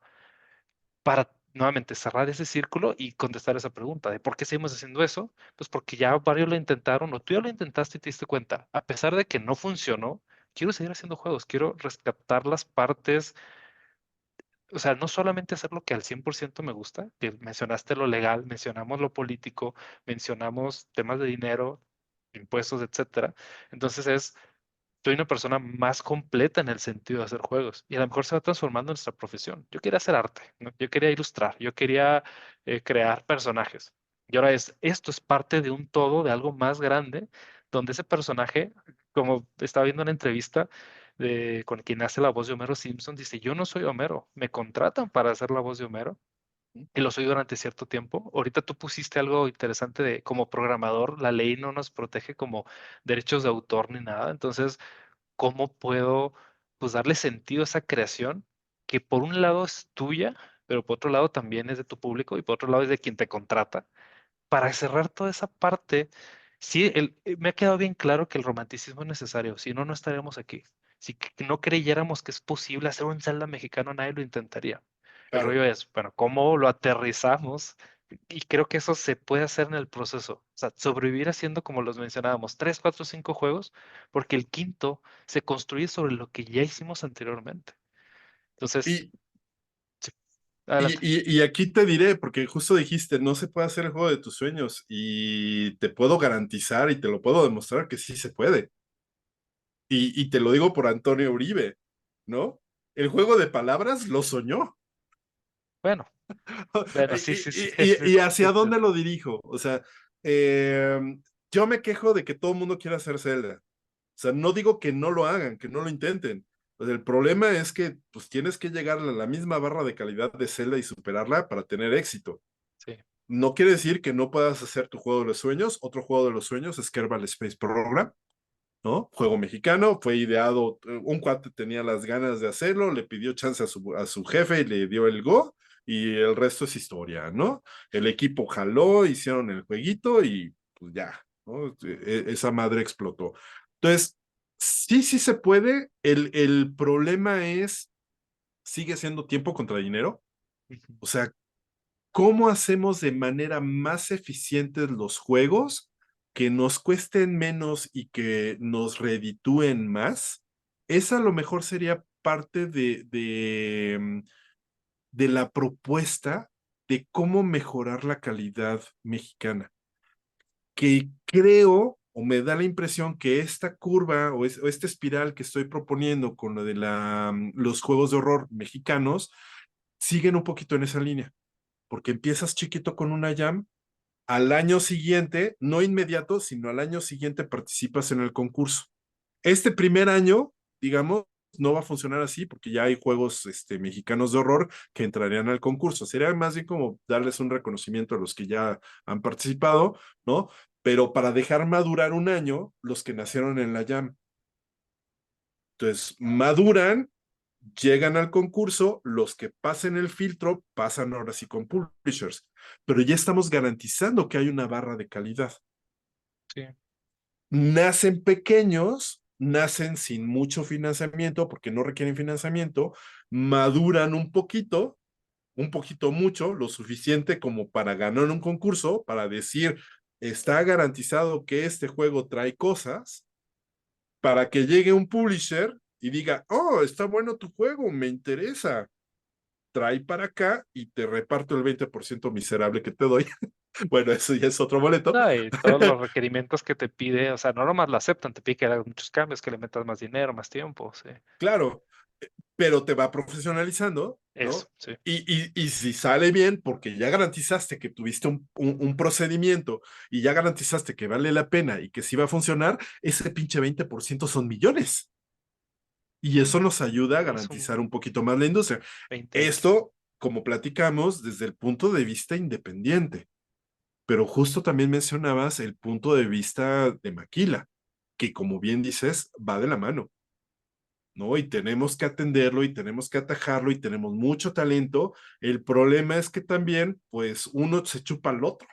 para nuevamente cerrar ese círculo y contestar esa pregunta de por qué seguimos haciendo eso, pues porque ya varios lo intentaron o tú ya lo intentaste y te diste cuenta, a pesar de que no funcionó, quiero seguir haciendo juegos, quiero rescatar las partes, o sea, no solamente hacer lo que al 100% me gusta, que mencionaste lo legal, mencionamos lo político, mencionamos temas de dinero, impuestos, etcétera. Entonces soy una persona más completa en el sentido de hacer juegos y a lo mejor se va transformando en nuestra profesión. Yo quería hacer arte, ¿no? Yo quería ilustrar, yo quería crear personajes. Y ahora esto es parte de un todo, de algo más grande, donde ese personaje, como estaba viendo una entrevista con quien hace la voz de Homero Simpson, dice, yo no soy Homero, me contratan para hacer la voz de Homero. Y lo soy durante cierto tiempo. Ahorita tú pusiste algo interesante de como programador, la ley no nos protege como derechos de autor ni nada. Entonces, cómo puedo pues darle sentido a esa creación que por un lado es tuya, pero por otro lado también es de tu público y por otro lado es de quien te contrata. Para cerrar toda esa parte, sí, me ha quedado bien claro que el romanticismo es necesario, si no, no estaríamos aquí. Si no creyéramos que es posible hacer un Zelda mexicano, nadie lo intentaría. El claro. rollo es, bueno, ¿cómo lo aterrizamos? Y creo que eso se puede hacer en el proceso. O sea, sobrevivir haciendo, como los mencionábamos, 3, 4, 5 juegos, porque el quinto se construye sobre lo que ya hicimos anteriormente. Entonces, Y, sí, adelante. y aquí te diré, porque justo dijiste, no se puede hacer el juego de tus sueños y te puedo garantizar y te lo puedo demostrar que sí se puede. Y te lo digo por Antonio Uribe, ¿no? El juego de palabras lo soñó. Bueno, bueno, sí, sí, sí, Y hacia dónde lo dirijo? O sea, eh, yo me quejo de que todo el mundo quiera hacer Zelda. O sea, no digo que no lo hagan, que no lo intenten. Pues el problema es que pues tienes que llegar a la misma barra de calidad de Zelda y superarla para tener éxito. sí, No quiere decir que no puedas hacer tu juego de los sueños. Otro juego de los sueños es Kerbal Space Program, ¿no? Juego mexicano, fue ideado, un cuate tenía las ganas de hacerlo, le pidió chance a su jefe y le dio el go, y el resto es historia, ¿no? El equipo jaló, hicieron el jueguito y pues ya, ¿no? Esa madre explotó. Entonces, sí se puede, el problema es, sigue siendo tiempo contra dinero, Ujú. O sea, ¿cómo hacemos de manera más eficiente los juegos que nos cuesten menos y que nos reditúen más? Esa a lo mejor sería parte de la propuesta de cómo mejorar la calidad mexicana, que creo o me da la impresión que esta curva o esta espiral que estoy proponiendo con lo de los juegos de horror mexicanos siguen un poquito en esa línea, porque empiezas chiquito con una jam, al año siguiente, no inmediato, sino al año siguiente participas en el concurso. Este primer año, digamos, no va a funcionar así porque ya hay juegos mexicanos de horror que entrarían al concurso. Sería más bien como darles un reconocimiento a los que ya han participado, ¿no? Pero para dejar madurar un año los que nacieron en la jam. Entonces, maduran, llegan al concurso, los que pasen el filtro pasan ahora sí con publishers, pero ya estamos garantizando que hay una barra de calidad. Sí, Nacen pequeños, nacen sin mucho financiamiento porque no requieren financiamiento, maduran un poquito mucho, lo suficiente como para ganar un concurso, para decir, está garantizado que este juego trae cosas, para que llegue un publisher y diga, oh, está bueno tu juego, me interesa, trae para acá y te reparto el 20% miserable que te doy. Bueno, eso ya es otro boleto. no, y todos los requerimientos que te pide, o sea, no nomás lo aceptan, te pide que hagas muchos cambios, que le metas más dinero, más tiempo, sí. Claro, pero te va profesionalizando, Eso, ¿no? sí. Y si sale bien, porque ya garantizaste que tuviste un procedimiento y ya garantizaste que vale la pena y que sí va a funcionar, ese pinche 20% son millones. Y eso nos ayuda a Es garantizar un un poquito más la industria. 20-20. Esto, como platicamos, desde el punto de vista independiente, pero justo también mencionabas el punto de vista de Maquila, que como bien dices, va de la mano. ¿No? Y tenemos que atenderlo y tenemos que atajarlo y tenemos mucho talento. El problema es que también, pues, uno se chupa al otro,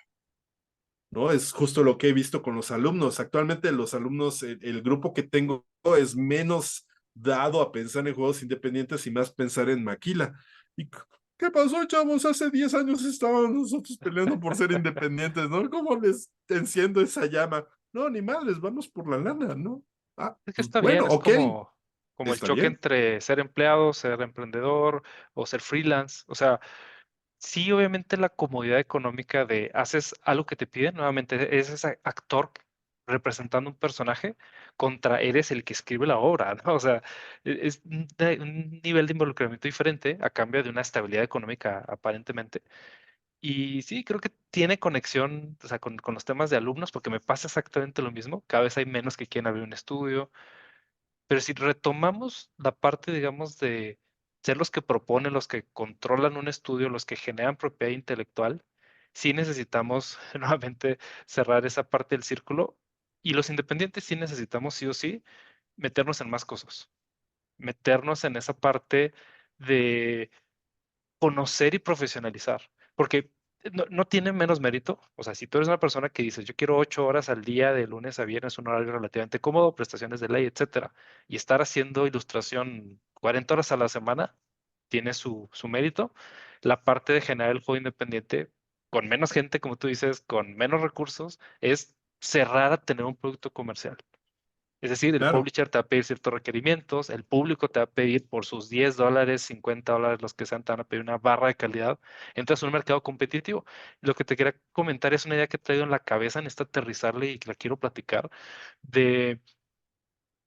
¿no? Es justo lo que he visto con los alumnos. Actualmente los alumnos, el grupo que tengo es menos dado a pensar en juegos independientes y más pensar en Maquila. ¿Y qué pasó, chavos? Hace 10 años estábamos nosotros peleando por ser independientes, ¿no? ¿Cómo les enciendo esa llama? No, ni madres, vamos por la lana, ¿no? Ah, Es que pues está bueno, bien, es ok, como el está choque bien. entre ser empleado, ser emprendedor o ser freelance. O sea, sí, obviamente la comodidad económica de haces algo que te piden, nuevamente es ese actor representando un personaje contra eres el que escribe la obra, ¿no? O sea, es un nivel de involucramiento diferente a cambio de una estabilidad económica aparentemente. Y sí, creo que tiene conexión, o sea, con los temas de alumnos, porque me pasa exactamente lo mismo. Cada vez hay menos que quieren abrir un estudio, pero si retomamos la parte, digamos, de ser los que proponen, los que controlan un estudio, los que generan propiedad intelectual, sí necesitamos nuevamente cerrar esa parte del círculo. Y los independientes sí necesitamos, sí o sí, meternos en más cosas, meternos en esa parte de conocer y profesionalizar, porque no tiene menos mérito. O sea, si tú eres una persona que dices, yo quiero 8 horas al día, de lunes a viernes, un horario relativamente cómodo, prestaciones de ley, etcétera, y estar haciendo ilustración 40 horas a la semana, tiene su mérito. La parte de generar el juego independiente, con menos gente, como tú dices, con menos recursos, es cerrar a tener un producto comercial. Es decir, el Claro, publisher te va a pedir ciertos requerimientos, el público te va a pedir por sus $10, $50, los que sean, te van a pedir una barra de calidad. Entras en un mercado competitivo. Lo que te quería comentar es una idea que he traído en la cabeza, necesito aterrizarle y que la quiero platicar, de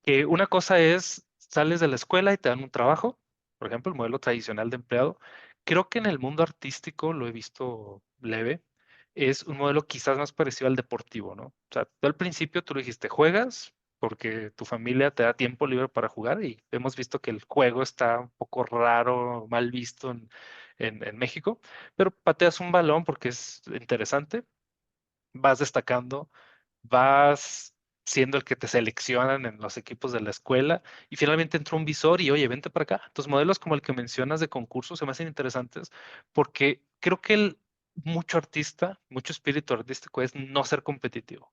que una cosa es, sales de la escuela y te dan un trabajo, por ejemplo, el modelo tradicional de empleado. Creo que en el mundo artístico, lo he visto leve, es un modelo quizás más parecido al deportivo, ¿no? O sea, tú al principio tú lo dijiste, juegas porque tu familia te da tiempo libre para jugar y hemos visto que el juego está un poco raro, mal visto en México, pero pateas un balón porque es interesante, vas destacando, vas siendo el que te seleccionan en los equipos de la escuela y finalmente entra un visor y oye, vente para acá. Entonces, modelos como el que mencionas de concursos se me hacen interesantes porque creo que mucho artista, mucho espíritu artístico es no ser competitivo.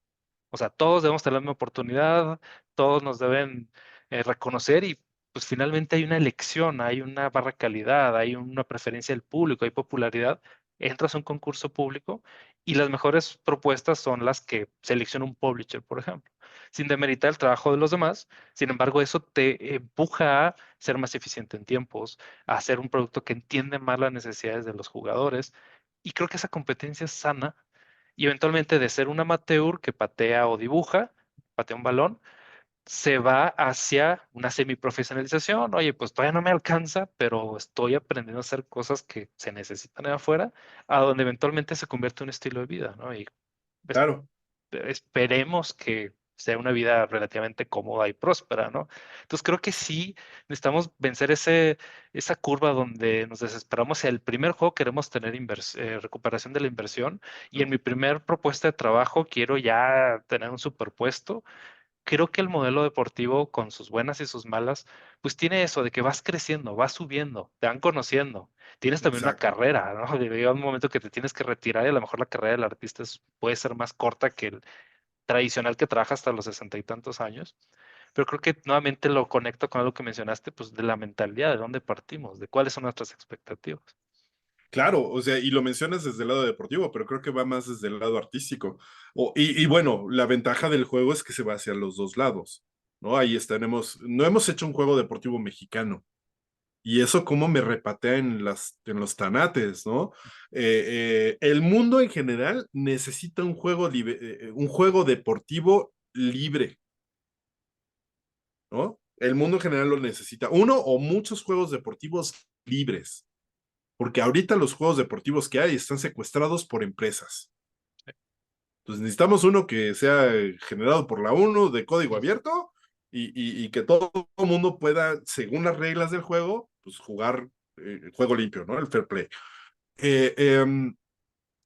O sea, todos debemos tener la misma oportunidad, todos nos deben reconocer y pues finalmente hay una elección, hay una barra de calidad, hay una preferencia del público, hay popularidad. Entras a un concurso público y las mejores propuestas son las que selecciona un publisher, por ejemplo, sin demeritar el trabajo de los demás. Sin embargo, eso te empuja a ser más eficiente en tiempos, a hacer un producto que entiende más las necesidades de los jugadores. Y creo que esa competencia es sana y eventualmente de ser un amateur que patea o dibuja, patea un balón, se va hacia una semiprofesionalización. Oye, pues todavía no me alcanza, pero estoy aprendiendo a hacer cosas que se necesitan de afuera, a donde eventualmente se convierte en un estilo de vida, ¿no? Y es- Claro, esperemos que sea una vida relativamente cómoda y próspera, ¿no? Entonces creo que sí necesitamos vencer esa curva donde nos desesperamos. El primer juego queremos tener recuperación de la inversión y en mi primer propuesta de trabajo quiero ya tener un superpuesto. Creo que el modelo deportivo, con sus buenas y sus malas, pues tiene eso de que vas creciendo, vas subiendo, te van conociendo. Tienes también una exacto. carrera, ¿no? Llega un momento que te tienes que retirar y a lo mejor la carrera del artista puede ser más corta que el tradicional que trabaja hasta los 60 y tantos años. Pero creo que nuevamente lo conecto con algo que mencionaste, pues de la mentalidad, de dónde partimos, de cuáles son nuestras expectativas. Claro, o sea, y lo mencionas desde el lado deportivo, pero creo que va más desde el lado artístico. Y bueno, la ventaja del juego es que se va hacia los dos lados, ¿no? Ahí estaremos, no hemos hecho un juego deportivo mexicano, y eso como me repatea en los tanates, ¿no? El mundo en general necesita un juego deportivo libre, ¿no? El mundo en general lo necesita. Uno o muchos juegos deportivos libres, porque ahorita los juegos deportivos que hay están secuestrados por empresas. Entonces necesitamos uno que sea generado por la ONU de código abierto y que todo el mundo pueda, según las reglas del juego, pues jugar juego limpio, ¿no? El fair play. Eh, eh,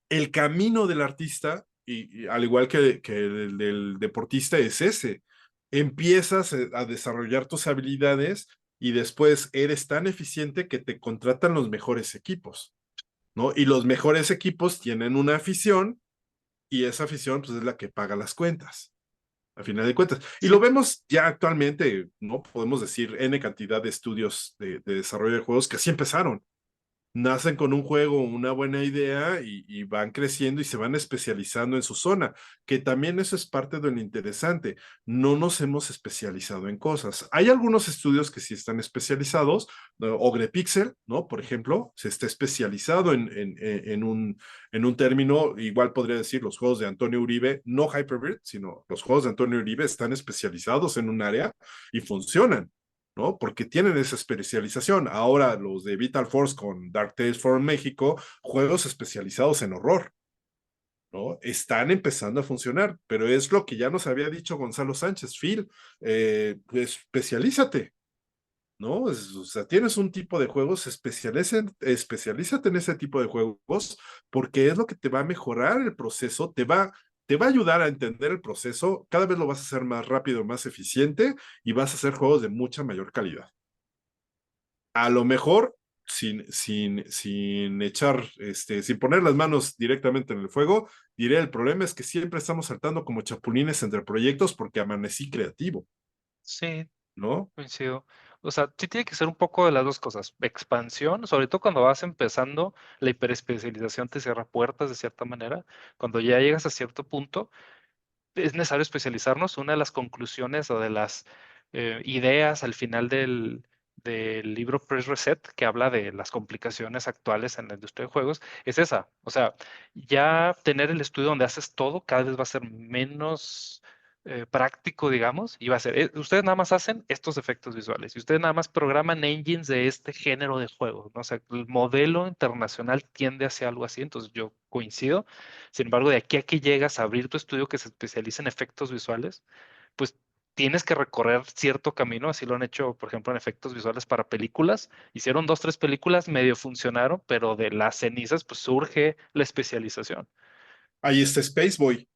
el camino del artista, y al igual que el del deportista, es ese. Empiezas a desarrollar tus habilidades y después eres tan eficiente que te contratan los mejores equipos, ¿no? Y los mejores equipos tienen una afición y esa afición pues es la que paga las cuentas, a final de cuentas. Y lo Sí, vemos ya actualmente, ¿no? Podemos decir N cantidad de estudios de desarrollo de juegos que así empezaron, nacen con un juego, una buena idea y van creciendo y se van especializando en su zona, que también eso es parte de lo interesante. No nos hemos especializado en cosas. Hay algunos estudios que sí están especializados, ¿no? Ogre Pixel, ¿no? Por ejemplo, se está especializado en un término, igual podría decir los juegos de Antonio Uribe, no Hyperbird, sino los juegos de Antonio Uribe están especializados en un área y funcionan. ¿No? Porque tienen esa especialización. Ahora los de Vital Force con Dark Tales from México, juegos especializados en horror, ¿no? Están empezando a funcionar, pero es lo que ya nos había dicho Gonzalo Sánchez, Phil, especialízate, ¿no? O sea, tienes un tipo de juegos, especialízate en ese tipo de juegos, porque es lo que te va a mejorar el proceso, te va a ayudar a entender el proceso, cada vez lo vas a hacer más rápido, más eficiente y vas a hacer juegos de mucha mayor calidad. A lo mejor sin echar, sin poner las manos directamente en el fuego, diré, el problema es que siempre estamos saltando como chapulines entre proyectos porque amanecí creativo, sí, ¿no? coincido. O sea, sí tiene que ser un poco de las dos cosas. Expansión, sobre todo cuando vas empezando, la hiperespecialización te cierra puertas de cierta manera. Cuando ya llegas a cierto punto, es necesario especializarnos. Una de las conclusiones o de las ideas al final del libro Press Reset, que habla de las complicaciones actuales en la industria de juegos, es esa. O sea, ya tener el estudio donde haces todo cada vez va a ser menos práctico, digamos, y va a ser, ustedes nada más hacen estos efectos visuales y ustedes nada más programan engines de este género de juegos, ¿no? O sea, el modelo internacional tiende hacia algo así, entonces yo coincido. Sin embargo, de aquí a que llegas a abrir tu estudio que se especializa en efectos visuales, pues tienes que recorrer cierto camino. Así lo han hecho, por ejemplo, en efectos visuales para películas. Hicieron dos, tres películas, medio funcionaron, pero de las cenizas, pues surge la especialización. Ahí está Spaceboy,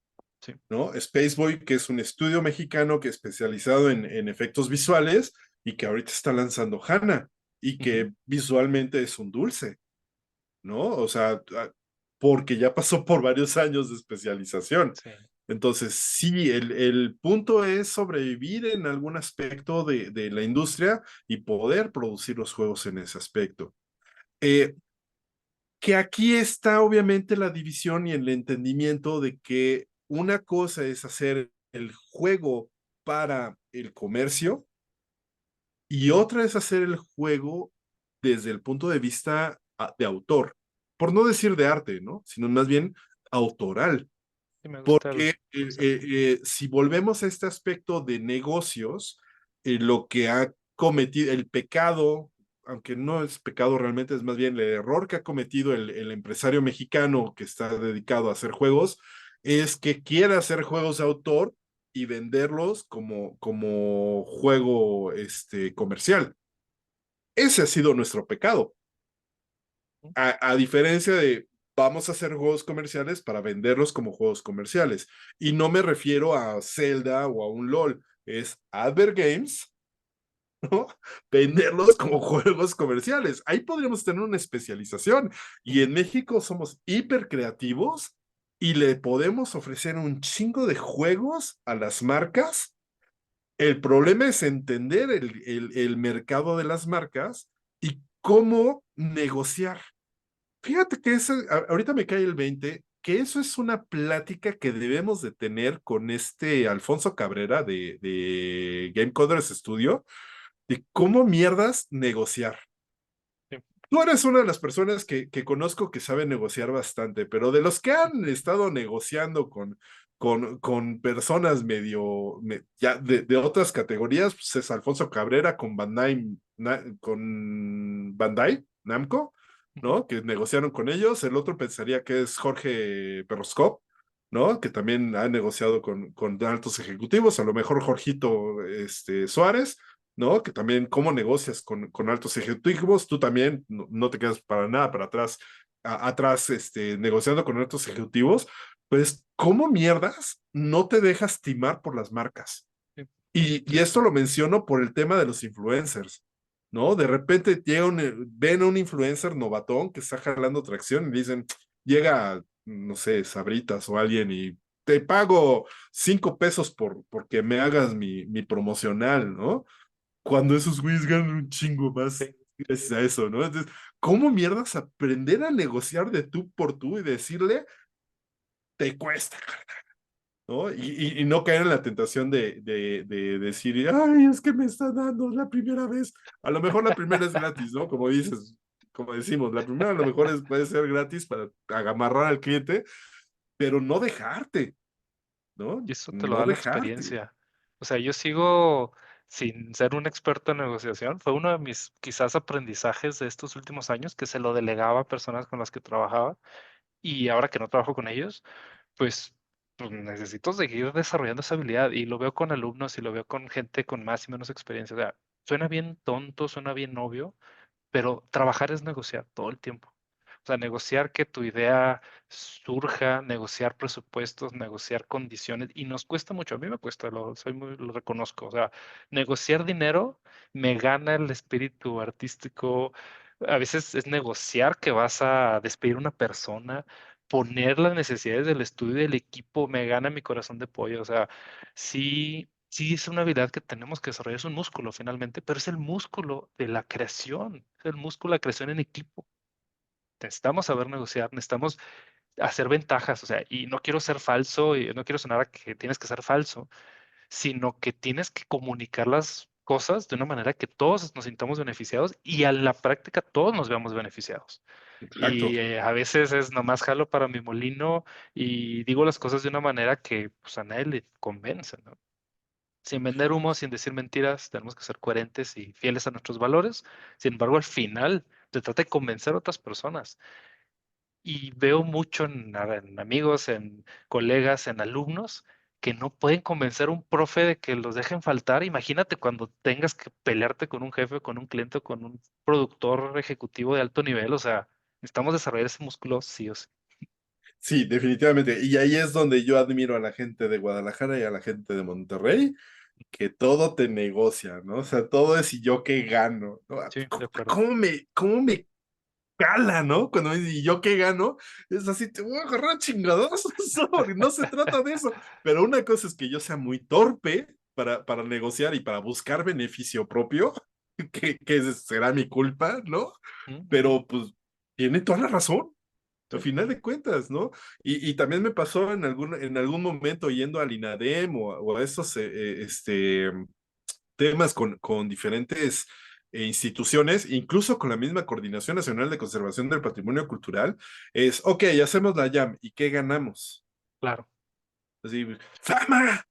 Sí. ¿no? Spaceboy, que es un estudio mexicano que es especializado en efectos visuales y que ahorita está lanzando HANA y Ujú. que visualmente es un dulce, ¿no? O sea, porque ya pasó por varios años de especialización. Sí. Entonces, sí, el punto es sobrevivir en algún aspecto de la industria y poder producir los juegos en ese aspecto. Eh, que aquí está obviamente la división y el entendimiento de que una cosa es hacer el juego para el comercio y otra es hacer el juego desde el punto de vista de autor, por no decir de arte, ¿no? Sino más bien autoral. Sí, me gusta el Porque concepto. si volvemos a este aspecto de negocios, lo que ha cometido el pecado, aunque no es pecado realmente, es más bien el error que ha cometido el empresario mexicano que está dedicado a hacer juegos, es que quiere hacer juegos de autor y venderlos como juego comercial. Ese ha sido nuestro pecado. A diferencia de vamos a hacer juegos comerciales para venderlos como juegos comerciales. Y no me refiero a Zelda o a un LOL, es Advert Games, ¿no? Venderlos como juegos comerciales. Ahí podríamos tener una especialización. Y en México somos hiper creativos y le podemos ofrecer un chingo de juegos a las marcas. El problema es entender el mercado de las marcas y cómo negociar. Fíjate que eso, ahorita me cae el 20 que eso es una plática que debemos de tener con este Alfonso Cabrera de Game Coders Studio, de cómo mierdas negociar. Sí, Tú eres una de las personas que conozco que sabe negociar bastante, pero de los que han estado negociando con personas ya de otras categorías, pues es Alfonso Cabrera con con Bandai Namco, ujú, ¿no? Que negociaron con ellos. El otro pensaría que es Jorge Perroscop, ¿no? Que también ha negociado con altos ejecutivos, a lo mejor Jorgito Suárez, ¿no? Que también cómo negocias con altos ejecutivos, tú también no te quedas para nada para atrás, atrás, negociando con altos ejecutivos, pues, ¿cómo mierdas no te dejas timar por las marcas? sí, Y esto lo menciono por el tema de los influencers, ¿no? De repente ven a un influencer novatón que está jalando tracción y dicen, llega, no sé, Sabritas o alguien y te pago 5 pesos porque me hagas mi promocional, ¿no? Cuando esos güeyes ganan un chingo más sí. gracias a eso, ¿no? Entonces, ¿cómo mierdas aprender a negociar de tú por tú y decirle, te cuesta, ¿no? Y no caer en la tentación de decir, ay, es que me está dando la primera vez. A lo mejor la primera es gratis, ¿no? Como dices, como decimos, la primera a lo mejor puede ser gratis para amarrar al cliente, pero no dejarte, ¿no? Y eso te lo No da la dejarte. experiencia. O sea, yo sigo sin ser un experto en negociación. Fue uno de mis quizás aprendizajes de estos últimos años que se lo delegaba a personas con las que trabajaba. Y ahora que no trabajo con ellos, pues necesito seguir desarrollando esa habilidad. Y lo veo con alumnos y lo veo con gente con más y menos experiencia. O sea, suena bien tonto, suena bien obvio, pero trabajar es negociar todo el tiempo. O sea, negociar que tu idea surja, negociar presupuestos, negociar condiciones, y nos cuesta mucho. A mí me cuesta, lo reconozco. O sea, negociar dinero me gana el espíritu artístico. A veces es negociar que vas a despedir a una persona, poner las necesidades del estudio y del equipo, me gana mi corazón de pollo. O sea, sí. Sí, es una habilidad que tenemos que desarrollar, es un músculo finalmente, pero es el músculo de la creación, es el músculo de la creación en equipo. Necesitamos saber negociar, necesitamos hacer ventajas, o sea, y no quiero ser falso y no quiero sonar a que tienes que ser falso, sino que tienes que comunicar las cosas de una manera que todos nos sintamos beneficiados y a la práctica todos nos veamos beneficiados. Exacto. Y a veces es nomás jalo para mi molino y digo las cosas de una manera que pues, a nadie le convence, ¿no? Sin vender humo, sin decir mentiras, tenemos que ser coherentes y fieles a nuestros valores. Sin embargo, al final se trata de convencer a otras personas. Y veo mucho en amigos, en colegas, en alumnos que no pueden convencer a un profe de que los dejen faltar. Imagínate cuando tengas que pelearte con un jefe, con un cliente, con un productor ejecutivo de alto nivel. O sea, necesitamos desarrollar ese músculo sí o sí. Sí, definitivamente. Y ahí es donde yo admiro a la gente de Guadalajara y a la gente de Monterrey, que todo te negocia, ¿no? O sea, todo es y yo qué gano, ¿no? Sí, de acuerdo. ¿Cómo me cala, ¿no? Cuando me dice, ¿y yo qué gano? Es así, te voy a agarrar chingados. No se trata de eso. Pero una cosa es que yo sea muy torpe para negociar y para buscar beneficio propio, que será mi culpa, ¿no? Ujú, ujú, Pero pues tiene toda la razón. Al sí, final de cuentas, ¿no? Y también me pasó en algún momento yendo al INADEM o a esos temas con diferentes instituciones, incluso con la misma Coordinación Nacional de Conservación del Patrimonio Cultural, es, ok, hacemos la jam, ¿y qué ganamos? claro. Así, ¡fama!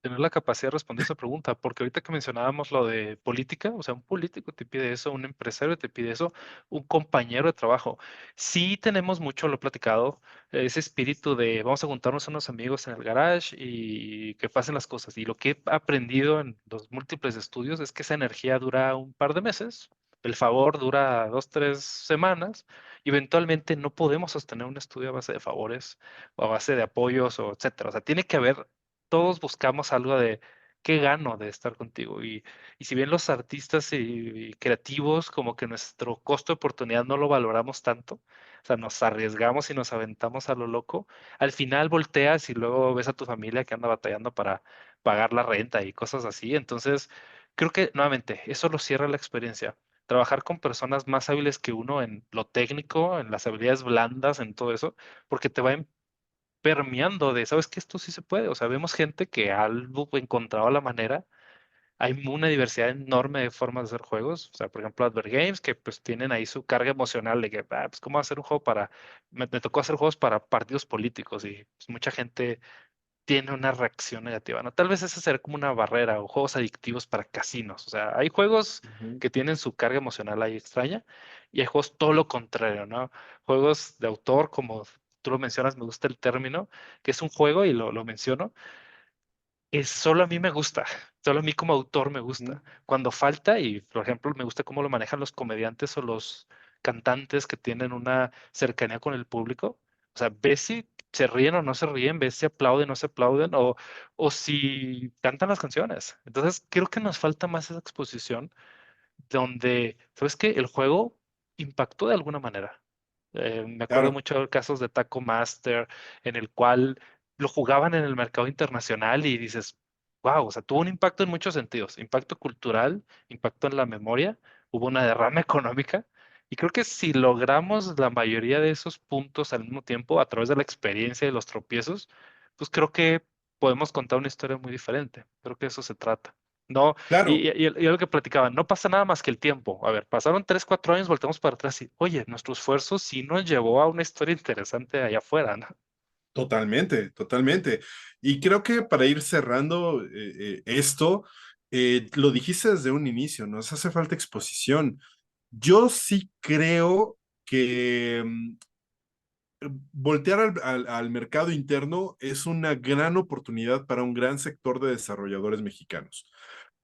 Tener la capacidad de responder esa pregunta, porque ahorita que mencionábamos lo de política, o sea, un político te pide eso, un empresario te pide eso, un compañero de trabajo. Sí tenemos mucho, lo he platicado, ese espíritu de vamos a juntarnos unos amigos en el garage y que pasen las cosas. Y lo que he aprendido en los múltiples estudios es que esa energía dura un par de meses, el favor dura 2, 3 semanas, y eventualmente no podemos sostener un estudio a base de favores o a base de apoyos o etcétera. O sea, tiene que haber todos buscamos algo de qué gano de estar contigo. Y si bien los artistas y creativos, como que nuestro costo de oportunidad no lo valoramos tanto, o sea, nos arriesgamos y nos aventamos a lo loco, al final volteas y luego ves a tu familia que anda batallando para pagar la renta y cosas así. Entonces, creo que nuevamente, eso lo cierra la experiencia. Trabajar con personas más hábiles que uno en lo técnico, en las habilidades blandas, en todo eso, porque te va permeando de, ¿sabes qué? Esto sí se puede. O sea, vemos gente que ha encontrado la manera. Hay una diversidad enorme de formas de hacer juegos. O sea, por ejemplo, Advert Games, que pues tienen ahí su carga emocional de que, pues, ¿cómo hacer un juego para... Me tocó hacer juegos para partidos políticos y pues, mucha gente tiene una reacción negativa, ¿no? Tal vez esa será como una barrera o juegos adictivos para casinos. O sea, hay juegos Ujú, que tienen su carga emocional ahí extraña y hay juegos todo lo contrario, ¿no? Juegos de autor, como tú lo mencionas, me gusta el término, que es un juego y lo menciono es solo a mí me gusta, solo a mí como autor me ujú, gusta. Cuando falta, y por ejemplo, me gusta cómo lo manejan los comediantes o los cantantes que tienen una cercanía con el público. O sea, ves si se ríen o no se ríen, ves si aplauden o no se aplauden, o si cantan las canciones. Entonces, creo que nos falta más esa exposición donde, ¿sabes qué? El juego impactó de alguna manera. Me acuerdo claro, mucho de casos de Taco Master en el cual lo jugaban en el mercado internacional y dices, wow, o sea, tuvo un impacto en muchos sentidos, impacto cultural, impacto en la memoria, hubo una derrama económica y creo que si logramos la mayoría de esos puntos al mismo tiempo a través de la experiencia y los tropiezos, pues creo que podemos contar una historia muy diferente. Creo que de eso se trata. No, claro. y lo que platicaban, no pasa nada más que el tiempo. A ver, pasaron 3, 4 años, voltemos para atrás y, oye, nuestro esfuerzo sí nos llevó a una historia interesante allá afuera, ¿no? Totalmente, totalmente. Y creo que para ir cerrando esto, lo dijiste desde un inicio, nos hace falta exposición. Yo sí creo que voltear al mercado interno es una gran oportunidad para un gran sector de desarrolladores mexicanos,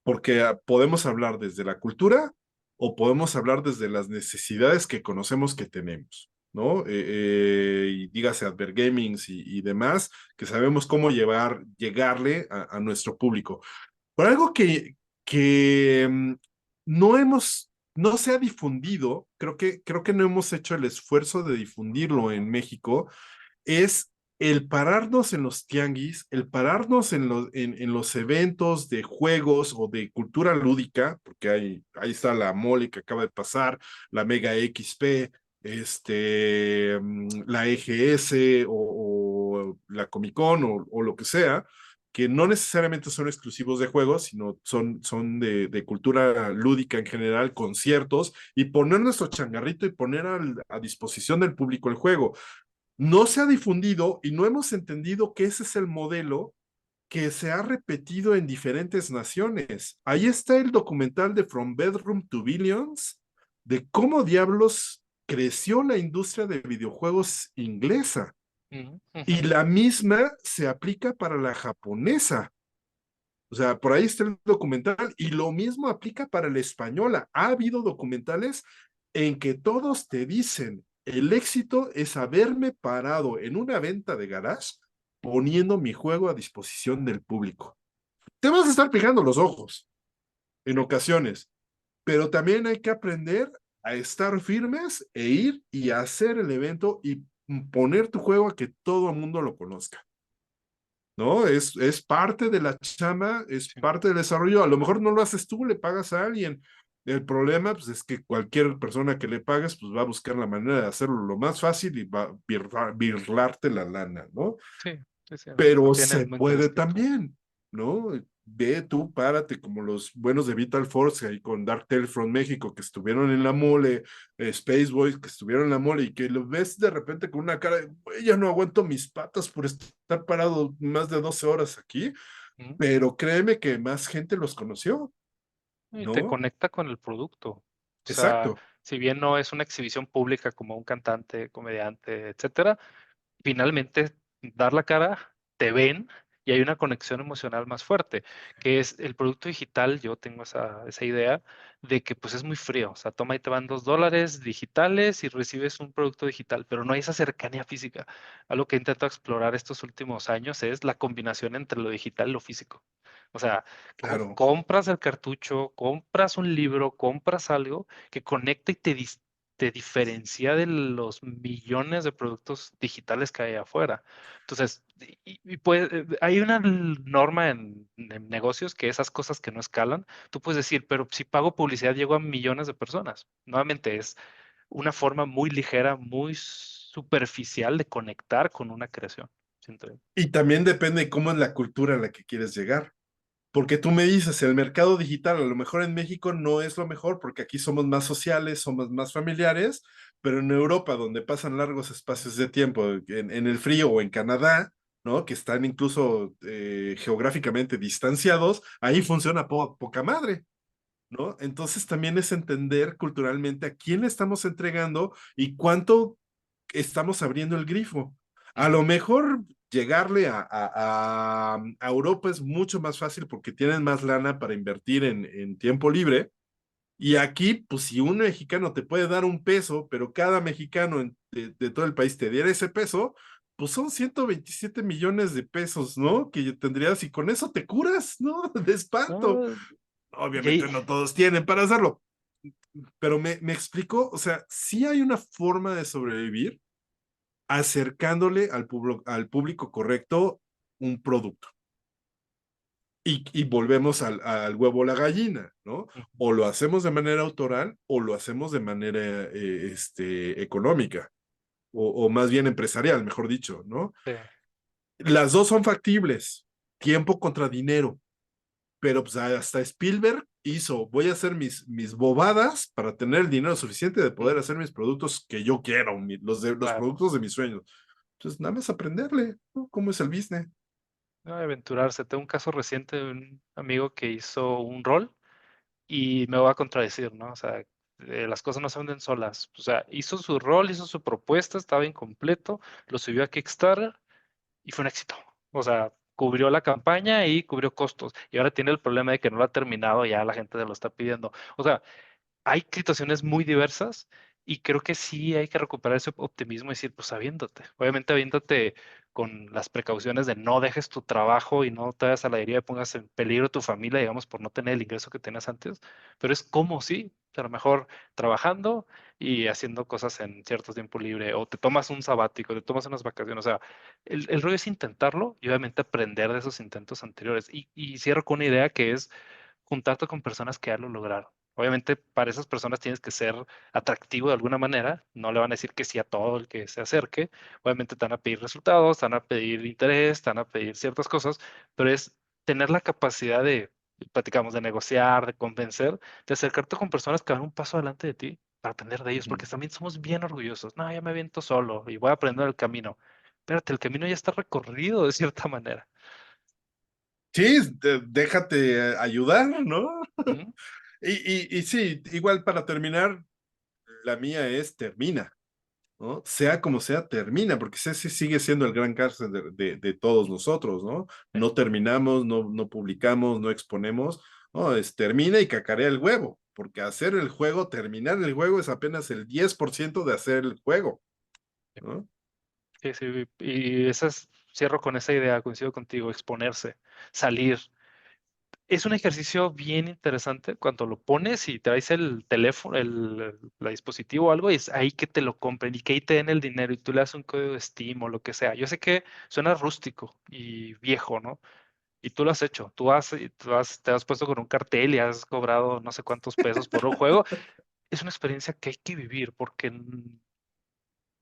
porque podemos hablar desde la cultura o podemos hablar desde las necesidades que conocemos que tenemos, ¿no? Y dígase Advergamings y demás, que sabemos cómo llegarle a nuestro público. Por algo que no se ha difundido, creo que no hemos hecho el esfuerzo de difundirlo en México, es el pararnos en los tianguis, el pararnos en los eventos de juegos o de cultura lúdica, porque ahí está la Mole que acaba de pasar, la Mega XP, la EGS o la Comic Con o lo que sea, que no necesariamente son exclusivos de juegos, sino son de cultura lúdica en general, conciertos, y poner nuestro changarrito y poner a disposición del público el juego. No se ha difundido y no hemos entendido que ese es el modelo que se ha repetido en diferentes naciones. Ahí está el documental de From Bedroom to Billions, de cómo diablos creció la industria de videojuegos inglesa. Ujú, Y ujú, la misma se aplica para la japonesa. O sea, por ahí está el documental y lo mismo aplica para la española. Ha habido documentales en que todos te dicen, el éxito es haberme parado en una venta de garage poniendo mi juego a disposición del público. Te vas a estar pegando los ojos en sí, ocasiones, pero también hay que aprender a estar firmes e ir y hacer el evento y poner tu juego a que todo el mundo lo conozca. ¿No? Es parte de la chama, es Sí, parte del desarrollo. A lo mejor no lo haces tú, le pagas a alguien. El problema pues, es que cualquier persona que le pagues pues, va a buscar la manera de hacerlo lo más fácil y va a birlarte la lana, ¿no? sí, sí, sí, no Pero tiene el se mismo interés puede que tú. también, ¿no? Ve tú, párate, como los buenos de Vital Force ahí con Darktel from México, que estuvieron en la mole, Space Boys, que estuvieron en la mole, y que los ves de repente con una cara de, "Güey, ya no aguanto mis patas por estar parado más de 12 horas aquí", Ujú. pero créeme que más gente los conoció, Y te ¿no? conecta con el producto. O sea, Exacto, si bien no es una exhibición pública como un cantante, comediante, etcétera, finalmente dar la cara, te ven y hay una conexión emocional más fuerte, que es el producto digital. Yo tengo esa idea de que pues es muy frío, o sea, toma y te van $2 digitales y recibes un producto digital, pero no hay esa cercanía física. Algo que intento explorar estos últimos años es la combinación entre lo digital y lo físico. O sea, claro. compras el cartucho, compras un libro, compras algo que conecta y te diferencia de los millones de productos digitales que hay afuera. Entonces, hay una norma en negocios que esas cosas que no escalan, tú puedes decir, pero si pago publicidad llego a millones de personas. Nuevamente es una forma muy ligera, muy superficial de conectar con una creación. Siento yo. Y también depende de cómo es la cultura a la que quieres llegar. Porque tú me dices, el mercado digital a lo mejor en México no es lo mejor porque aquí somos más sociales, somos más familiares, pero en Europa, donde pasan largos espacios de tiempo, en el frío o en Canadá, ¿no? Que están incluso geográficamente distanciados, ahí Ujú, funciona poca madre, ¿no? Entonces también es entender culturalmente a quién le estamos entregando y cuánto estamos abriendo el grifo. A ujú, lo mejor llegarle a Europa es mucho más fácil porque tienen más lana para invertir en tiempo libre. Y aquí, pues si un mexicano te puede dar un peso, pero cada mexicano de todo el país te diera ese peso, pues son 127 millones de pesos, ¿no? Que tendrías y con eso te curas, ¿no? De espanto. no, y Obviamente ahí- no todos tienen para hacerlo, pero me explicó, o sea, sí hay una forma de sobrevivir acercándole al público correcto un producto. Y volvemos al huevo o la gallina, ¿no? ujú, O lo hacemos de manera autoral o lo hacemos de manera económica o más bien empresarial, mejor dicho, ¿no? sí, Las dos son factibles, tiempo contra dinero, pero pues hasta Spielberg hizo, voy a hacer mis bobadas para tener el dinero suficiente de poder ujú, hacer mis productos que yo quiero, los claro. productos de mis sueños. Entonces, nada más aprenderle, ¿no? ¿Cómo es el business? No, aventurarse. Tengo un caso reciente de un amigo que hizo un rol y me voy a contradecir, ¿no? O sea, las cosas no se venden solas. O sea, hizo su rol, hizo su propuesta, estaba incompleto, lo subió a Kickstarter y fue un éxito. O sea, cubrió la campaña y cubrió costos. Y ahora tiene el problema de que no lo ha terminado, ya la gente se lo está pidiendo. O sea, hay situaciones muy diversas y creo que sí hay que recuperar ese optimismo y decir, pues aviéntate. Obviamente aviéntate con las precauciones de no dejes tu trabajo y no te vayas a la deriva y pongas en peligro tu familia, digamos, por no tener el ingreso que tenías antes, pero es como sí, a lo mejor trabajando y haciendo cosas en cierto tiempo libre, o te tomas un sabático, te tomas unas vacaciones, o sea, el rollo es intentarlo y obviamente aprender de esos intentos anteriores. Y cierro con una idea que es juntarte con personas que ya lo lograron. Obviamente, para esas personas tienes que ser atractivo de alguna manera. No le van a decir que sí a todo el que se acerque. Obviamente, te van a pedir resultados, te van a pedir interés, te van a pedir ciertas cosas, pero es tener la capacidad de, platicamos, de negociar, de convencer, de acercarte con personas que van un paso adelante de ti para aprender de ellos, Ujú. porque también somos bien orgullosos. No, ya me aviento solo y voy a aprender el camino. Espérate, el camino ya está recorrido de cierta manera. Sí, déjate ayudar, ¿no? ¿Mm? Y sí, igual para terminar, la mía es termina, ¿no? Sea como sea, termina, porque ese sigue siendo el gran cárcel de todos nosotros, ¿no? Sí. No terminamos, no publicamos, no exponemos, no, es termina y cacarea el huevo, porque hacer el juego, terminar el juego es apenas el 10% de hacer el juego, ¿no? Sí, sí, y cierro con esa idea, coincido contigo, exponerse, salir. Es un ejercicio bien interesante cuando lo pones y traes el teléfono, el dispositivo o algo, y es ahí que te lo compren y que ahí te den el dinero y tú le das un código de Steam o lo que sea. Yo sé que suena rústico y viejo, ¿no? Y tú lo has hecho. Te has puesto con un cartel y has cobrado no sé cuántos pesos por un juego. Es una experiencia que hay que vivir porque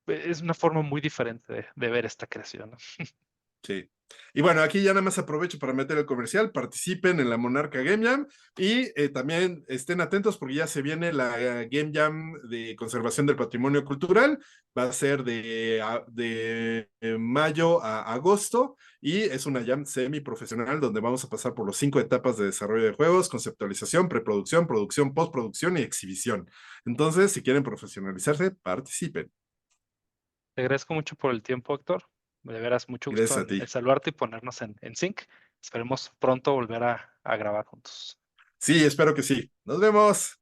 es una forma muy diferente de ver esta creación, ¿no? Sí. Y bueno, aquí ya nada más aprovecho para meter el comercial, participen en la Monarca Game Jam y también estén atentos porque ya se viene la Game Jam de conservación del patrimonio cultural, va a ser de mayo a agosto y es una jam semi-profesional donde vamos a pasar por los 5 etapas de desarrollo de juegos, conceptualización, preproducción, producción, postproducción y exhibición. Entonces, si quieren profesionalizarse, participen. Te agradezco mucho por el tiempo, Héctor. De veras, mucho gusto Gracias a en ti. saludarte y ponernos en sync. Esperemos pronto volver a grabar juntos. Sí, espero que sí. Nos vemos.